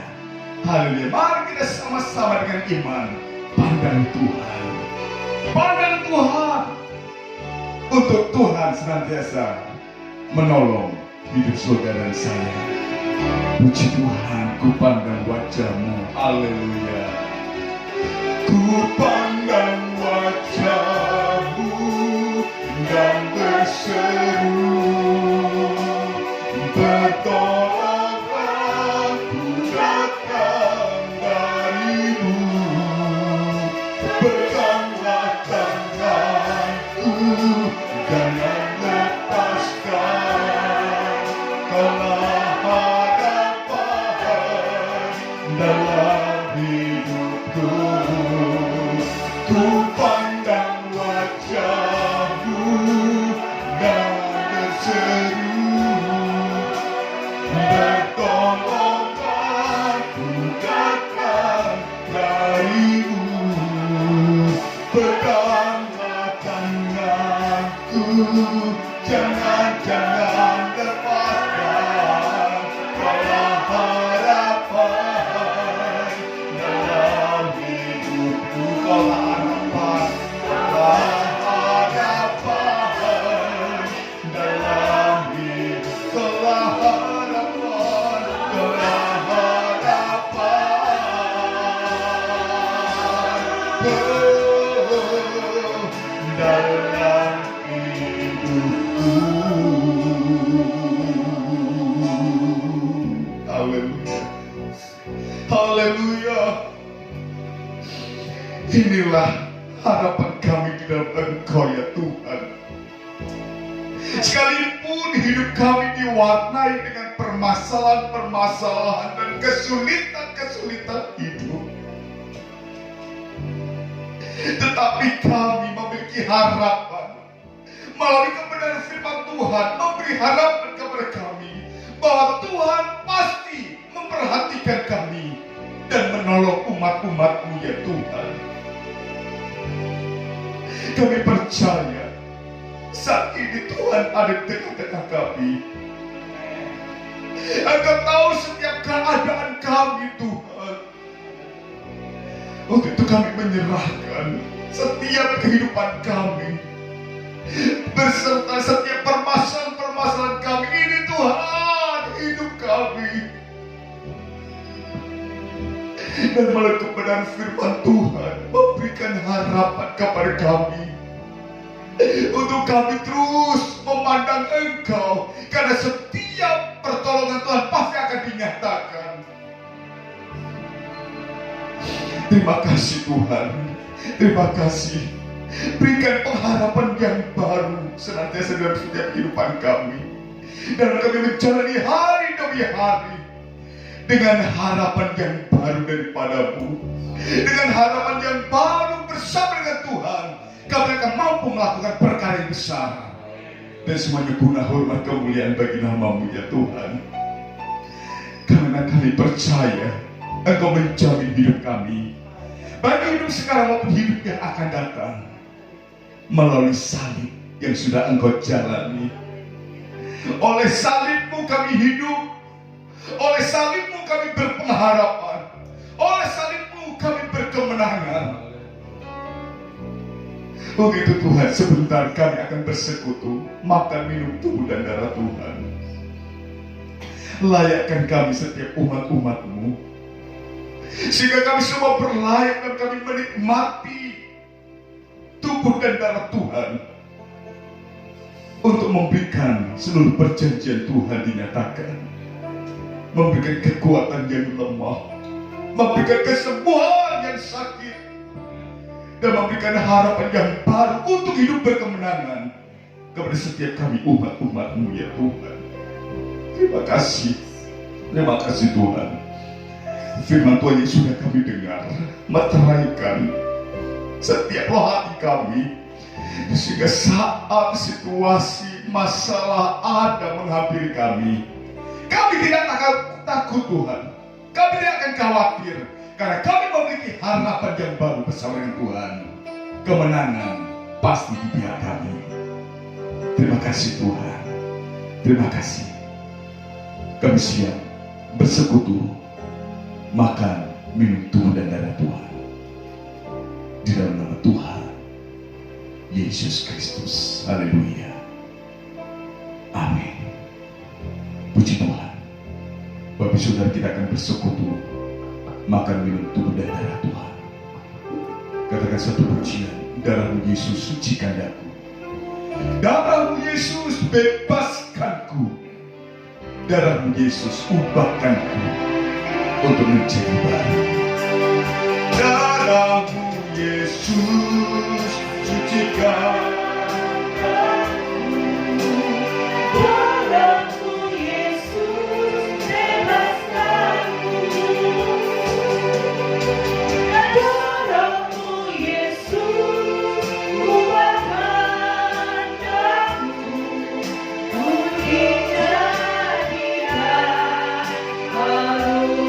S3: haleluya. Mari kita sama-sama dengan iman pandang Tuhan, pandang Tuhan, untuk Tuhan senantiasa menolong hidup saudara dan saya. Puji Tuhan, ku pandang wajah-Mu. Haleluya. Ku pandang wajah-Mu dan berseru, pertolongan ku datang dari-Mu. Peganglah tanganku, jangan lepaskan. Kaulah harapan dalam hidupku. Ku pandang wajah-Mu dan berseru, pertolongan ku datang dari-Mu. Peganglah tanganku, jangan lepaskan. Kaulah harapan dalam hidupku. Kaulah harapan, kaulah harapan dalam hidup. Kaulah harapan, kaulah harapan dalam hidupku. Haleluya, haleluya. Inilah harapan kami di dalam Engkau ya Tuhan. Sekalipun hidup kami diwarnai dengan permasalahan-permasalahan dan kesulitan-kesulitan hidup, tetapi kami memiliki harapan melalui kebenaran firman Tuhan, memberi harapan kepada kami bahwa Tuhan pasti memperhatikan kami dan menolong umat-umat-Mu ya Tuhan. Kami percaya saat ini Tuhan ada di tengah-tengah kami. Engkau tahu setiap keadaan kami Tuhan. Untuk itu kami menyerahkan setiap kehidupan kami, beserta setiap permasalahan-permasalahan kami ini Tuhan, hidup kami. Dan melalui kebenaran firman Tuhan memberikan harapan kepada kami, untuk kami terus memandang Engkau, karena setiap pertolongan Tuhan pasti akan dinyatakan. Terima kasih Tuhan, terima kasih. Berikan pengharapan yang baru senantiasa dalam setiap kehidupan kami, dan kami menjalani hari demi hari dengan harapan yang baru daripadamu, dengan harapan yang baru bersama dengan Tuhan, kami akan mampu melakukan perkara yang besar, dan semuanya guna hormat kemuliaan bagi nama-Mu ya Tuhan. Karena kami percaya Engkau menjamin hidup kami, baik hidup sekarang maupun hidup yang akan datang, melalui salib yang sudah Engkau jalani. Oleh salib-Mu kami hidup, oleh salib-Mu kami berpengharapan, oleh salib-Mu kami berkemenangan. Begitu Tuhan, sebentar kami akan bersekutu, makan minum tubuh dan darah Tuhan. Layakkan kami setiap umat-umat-Mu, sehingga kami semua berlayak dan kami menikmati tubuh dan darah Tuhan, untuk memberikan seluruh perjanjian Tuhan dinyatakan, memberikan kekuatan yang lemah, memberikan kesembuhan yang sakit, dan memberikan harapan yang baru untuk hidup berkemenangan kepada setiap kami umat-umat-Mu ya Tuhan. Terima kasih Tuhan. Firman Tuhan yang sudah kami dengar meteraikan setiap roh hati kami, sehingga saat situasi masalah ada menghampiri kami, kami tidak akan takut Tuhan, kami tidak akan khawatir, karena kami memiliki harapan yang baru bersama dengan Tuhan. Kemenangan pasti di pihak kami. Terima kasih Tuhan, terima kasih. Kami siap bersekutu, makan, minum tubuh dan darah Tuhan, di dalam nama Tuhan Yesus Kristus. Haleluya. Amin. Puji Tuhan. Bapak Saudara, kita akan bersekutu, makan minum tubuh dan darah Tuhan. Katakan satu pujian. Darah-Mu Yesus sucikan daku, darah-Mu Yesus bebaskanku, darah-Mu Yesus ubahkanku untuk menjadi baru. Darah-Mu Yesus sucikan aku,
S4: darah-Mu Yesus bebaskanku, darah-Mu Yesus ubahkan aku, ku dijadikan baru.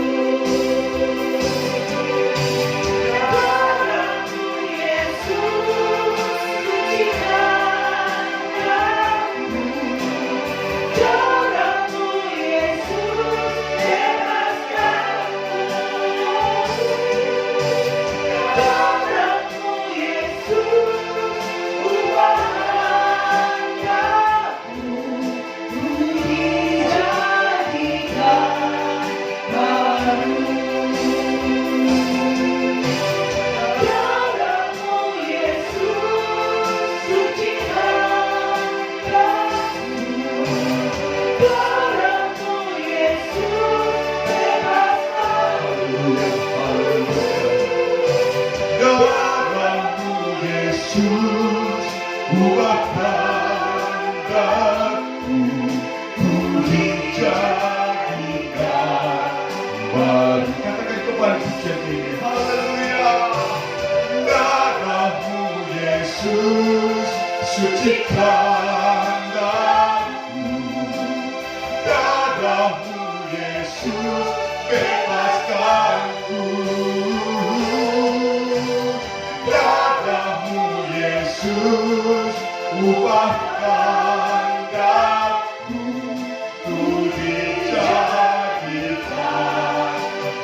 S3: Sucikan daku, darah-Mu Yesus bebaskanku, darah-Mu Yesus ubahkan daku, ku dijadikan,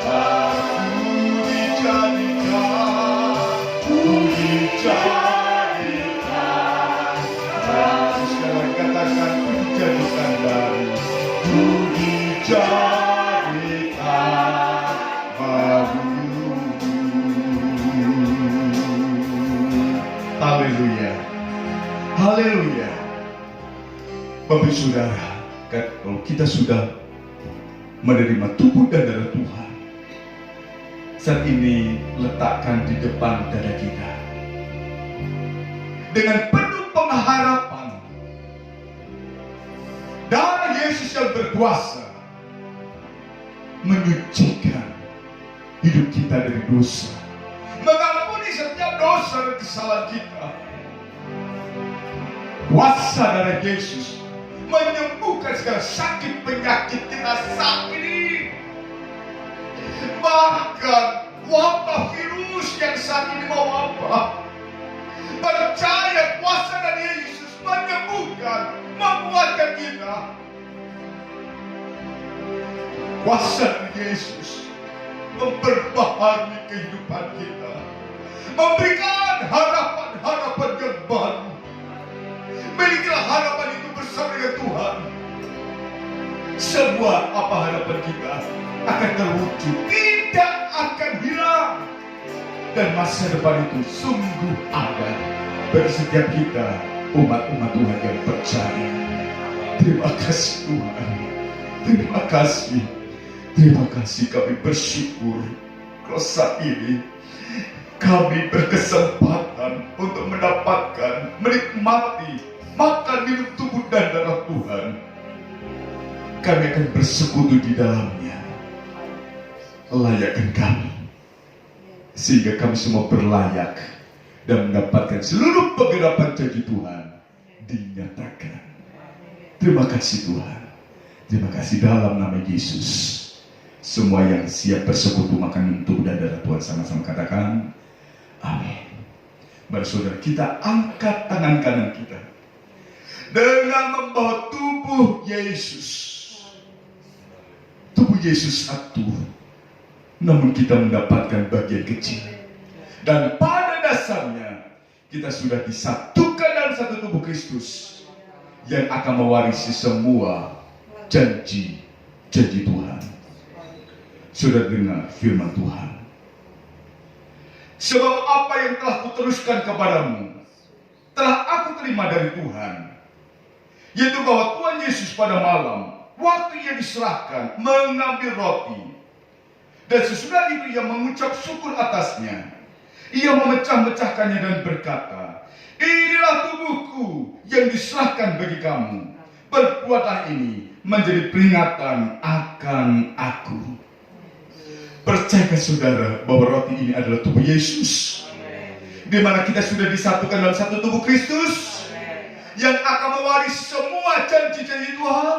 S3: aku dijadikan, ku dijadikan. Katakan ku dijadikan baru, ku dijadikan baru. Haleluya, haleluya. Bapak Saudara, kalau kita sudah menerima tubuh dan darah Tuhan, saat ini letakkan di depan dada kita dengan penuh pengharapan. Darah Yesus yang berkuasa menyucikan hidup kita dari dosa, mengampuni setiap dosa dan kesalahan kita. Kuasa darah Yesus menyembuhkan segala sakit penyakit kita saat ini. Bahkan wabah virus yang saat ini mewabah, percaya kuasa dari Yesus menyembuhkan, menguatkan kita. Kuasa dari Yesus memperbaharui kehidupan kita, memberikan harapan-harapan yang baru. Milikilah harapan itu bersama dengan Tuhan. Semua apa harapan kita akan terwujud, tidak akan hilang. Dan masa depan itu sungguh ada bagi setiap kita, umat-umat Tuhan yang percaya. Terima kasih Tuhan. Terima kasih. Terima kasih, kami bersyukur kalau saat ini kami berkesempatan untuk mendapatkan, menikmati, makan minum tubuh dan darah Tuhan. Kami akan bersekutu di dalamnya. Layakkan kami, sehingga kami semua berlayak dan mendapatkan seluruh pengharapan janji Tuhan dinyatakan. Terima kasih Tuhan. Terima kasih dalam nama Yesus. Semua yang siap bersekutu makan minum tubuh dan darah Tuhan sama-sama katakan amin. Mari saudara kita angkat tangan kanan kita dengan membawa tubuh Yesus. Tubuh Yesus satu, namun kita mendapatkan bagian kecil. Dan pada dasarnya kita sudah disatukan dalam satu tubuh Kristus yang akan mewarisi semua janji-janji Tuhan. Sudah dengar firman Tuhan. Sebab apa yang telah kuteruskan kepadamu telah aku terima dari Tuhan, yaitu bahwa Tuhan Yesus pada malam waktu ia diserahkan mengambil roti, dan sesudah itu ia mengucap syukur atasnya. Ia memecah-mecahkannya dan berkata, inilah tubuhku yang diserahkan bagi kamu. Perbuatlah ini menjadi peringatan akan aku. Percaya saudara bahwa roti ini adalah tubuh Yesus, di mana kita sudah disatukan dalam satu tubuh Kristus yang akan mewarisi semua janji-janji Tuhan.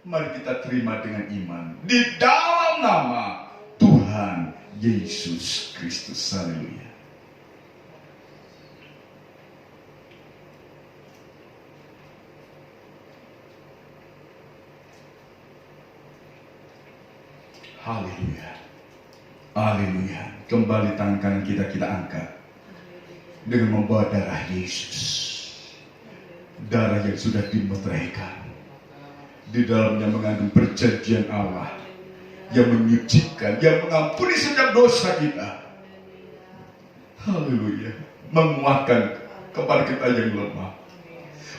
S3: Mari kita terima dengan iman di dalam nama Tuhan Yesus Kristus. Haleluya. Haleluya. Haleluya. Kembali tangan kanan kita angkat dengan membawa darah Yesus. Darah yang sudah dimeteraikan. Di dalamnya mengandung perjanjian Allah yang menyucikan, yang mengampuni setiap dosa kita. Haleluya. Menguatkan kepada kita yang lemah.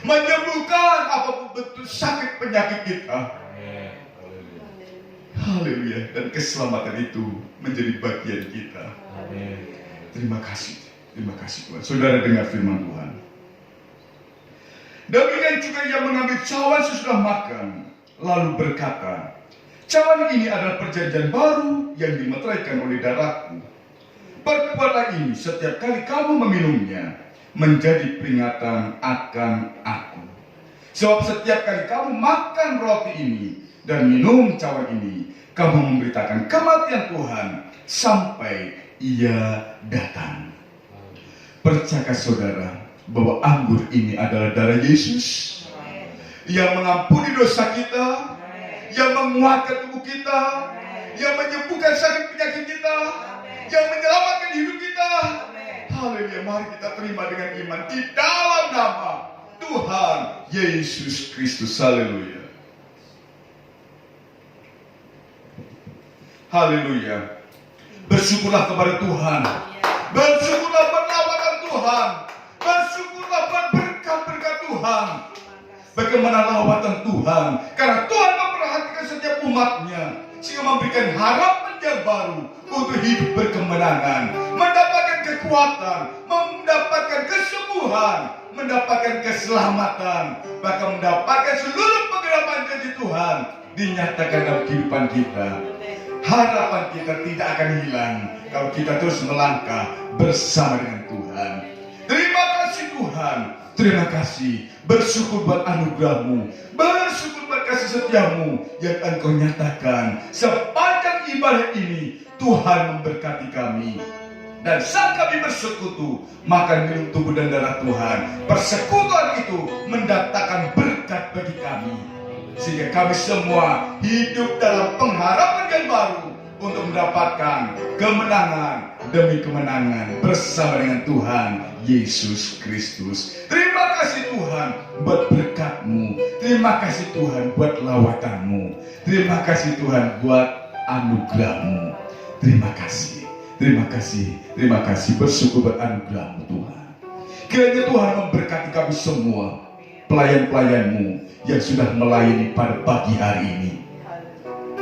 S3: Menyembuhkan apapun bentuk sakit penyakit kita. Haleluya. Dan keselamatan itu menjadi bagian kita. Terima kasih. Terima kasih Tuhan. Saudara dengar firman Tuhan. Demikian juga ia mengambil cawan sesudah makan, lalu berkata, cawan ini adalah perjanjian baru yang dimeteraikan oleh darahku. Perbuatlah ini setiap kali kamu meminumnya, menjadi peringatan akan aku. Sebab setiap kali kamu makan roti ini dan minum cawan ini, kamu memberitakan kematian Tuhan sampai ia datang. Percaya saudara bahwa anggur ini adalah darah Yesus yang mengampuni dosa kita, yang menguatkan tubuh kita, yang menyembuhkan sakit penyakit kita, yang menyelamatkan hidup kita. Haleluya. Mari kita terima dengan iman di dalam nama Tuhan Yesus Kristus. Haleluya. Haleluya. Bersyukurlah kepada Tuhan. Bersyukurlah berlawanan Tuhan. Bersyukurlah berkat-berkat Tuhan. Bagaimana lawatan Tuhan, karena Tuhan memperhatikan setiap umatnya, sehingga memberikan harapan yang baru untuk hidup berkemenangan, mendapatkan kekuatan, mendapatkan kesembuhan, mendapatkan keselamatan, bahkan mendapatkan seluruh pengharapan janji Tuhan dinyatakan dalam kehidupan kita. harapan kita tidak akan hilang kalau kita terus melangkah bersama dengan Tuhan. Terima kasih Tuhan, terima kasih, bersyukur buat anugerah-Mu, bersyukur buat kasih setiamu yang Engkau nyatakan. Sepanjang ibadah ini Tuhan memberkati kami. Dan saat kami bersekutu, makan minum tubuh dan darah Tuhan, persekutuan itu mendatangkan berkat bagi kami, sehingga kami semua hidup dalam pengharapan yang baru untuk mendapatkan kemenangan demi kemenangan bersama dengan Tuhan Yesus Kristus. Terima kasih Tuhan buat berkat-Mu, terima kasih Tuhan buat lawatan-Mu, terima kasih Tuhan buat anugerah-Mu. Terima kasih, terima kasih, terima kasih, bersyukur buat anugerah-Mu Tuhan. Kiranya Tuhan memberkati kami semua, pelayan-pelayan-Mu yang sudah melayani pada pagi hari ini.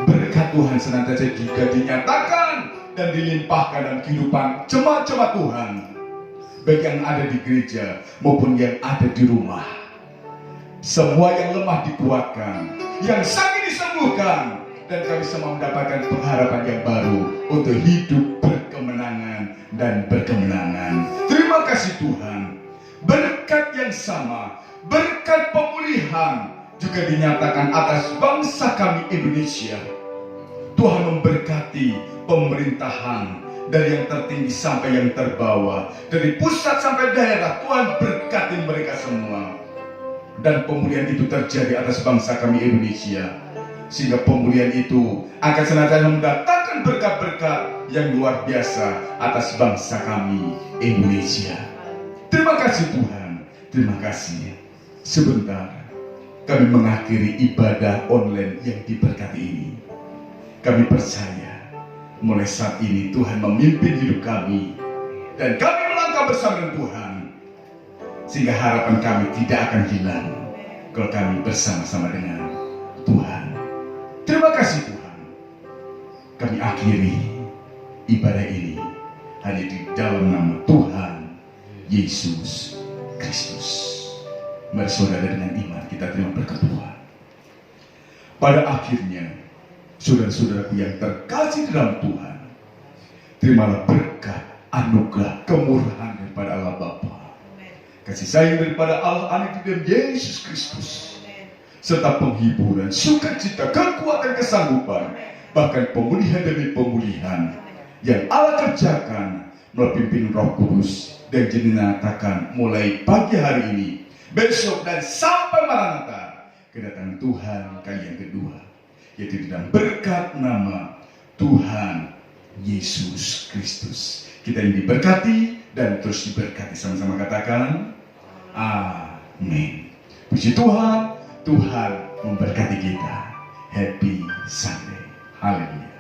S3: Berkat Tuhan senantiasa juga dinyatakan dan dilimpahkan dalam kehidupan jemaat-jemaat Tuhan, baik yang ada di gereja maupun yang ada di rumah. Semua yang lemah dikuatkan, yang sakit disembuhkan, dan kami semua mendapatkan pengharapan yang baru untuk hidup berkemenangan dan berkemenangan. Terima kasih Tuhan. Berkat yang sama, berkat pemulihan juga dinyatakan atas bangsa kami Indonesia. Tuhan memberkati pemerintahan dari yang tertinggi sampai yang terbawah, dari pusat sampai daerah. Tuhan berkati mereka semua, dan pemulihan itu terjadi atas bangsa kami Indonesia, sehingga pemulihan itu akan senantiasa mendatangkan berkat-berkat yang luar biasa atas bangsa kami Indonesia. Terima kasih Tuhan, terima kasih. Sebentar kami mengakhiri ibadah online yang diberkati ini. Kami percaya mulai saat ini Tuhan memimpin hidup kami, dan kami melangkah bersama dengan Tuhan, sehingga harapan kami tidak akan hilang kalau kami bersama-sama dengan Tuhan. Terima kasih Tuhan. Kami akhiri ibadah ini hanya di dalam nama Tuhan Yesus Kristus. Mari saudara, dengan iman kita terima berkat Tuhan. Pada akhirnya, saudara-saudaraku yang terkasih dalam Tuhan, terimalah berkat, anugerah, kemurahan daripada Allah Bapa, kasih sayang daripada Allah Anak dan Yesus Kristus, serta penghiburan, sukacita, kekuatan, kesanggupan, bahkan pemulihan demi pemulihan yang Allah kerjakan melalui pimpinan Roh Kudus dan dinyatakan mulai pagi hari ini, besok, dan sampai Maranatha, kedatangan Tuhan kali yang kedua, yaitu dalam berkat nama Tuhan Yesus Kristus. Kita ini diberkati dan terus diberkati. Sama-sama katakan amin. Puji Tuhan, Tuhan memberkati kita. Happy Sunday. Haleluya.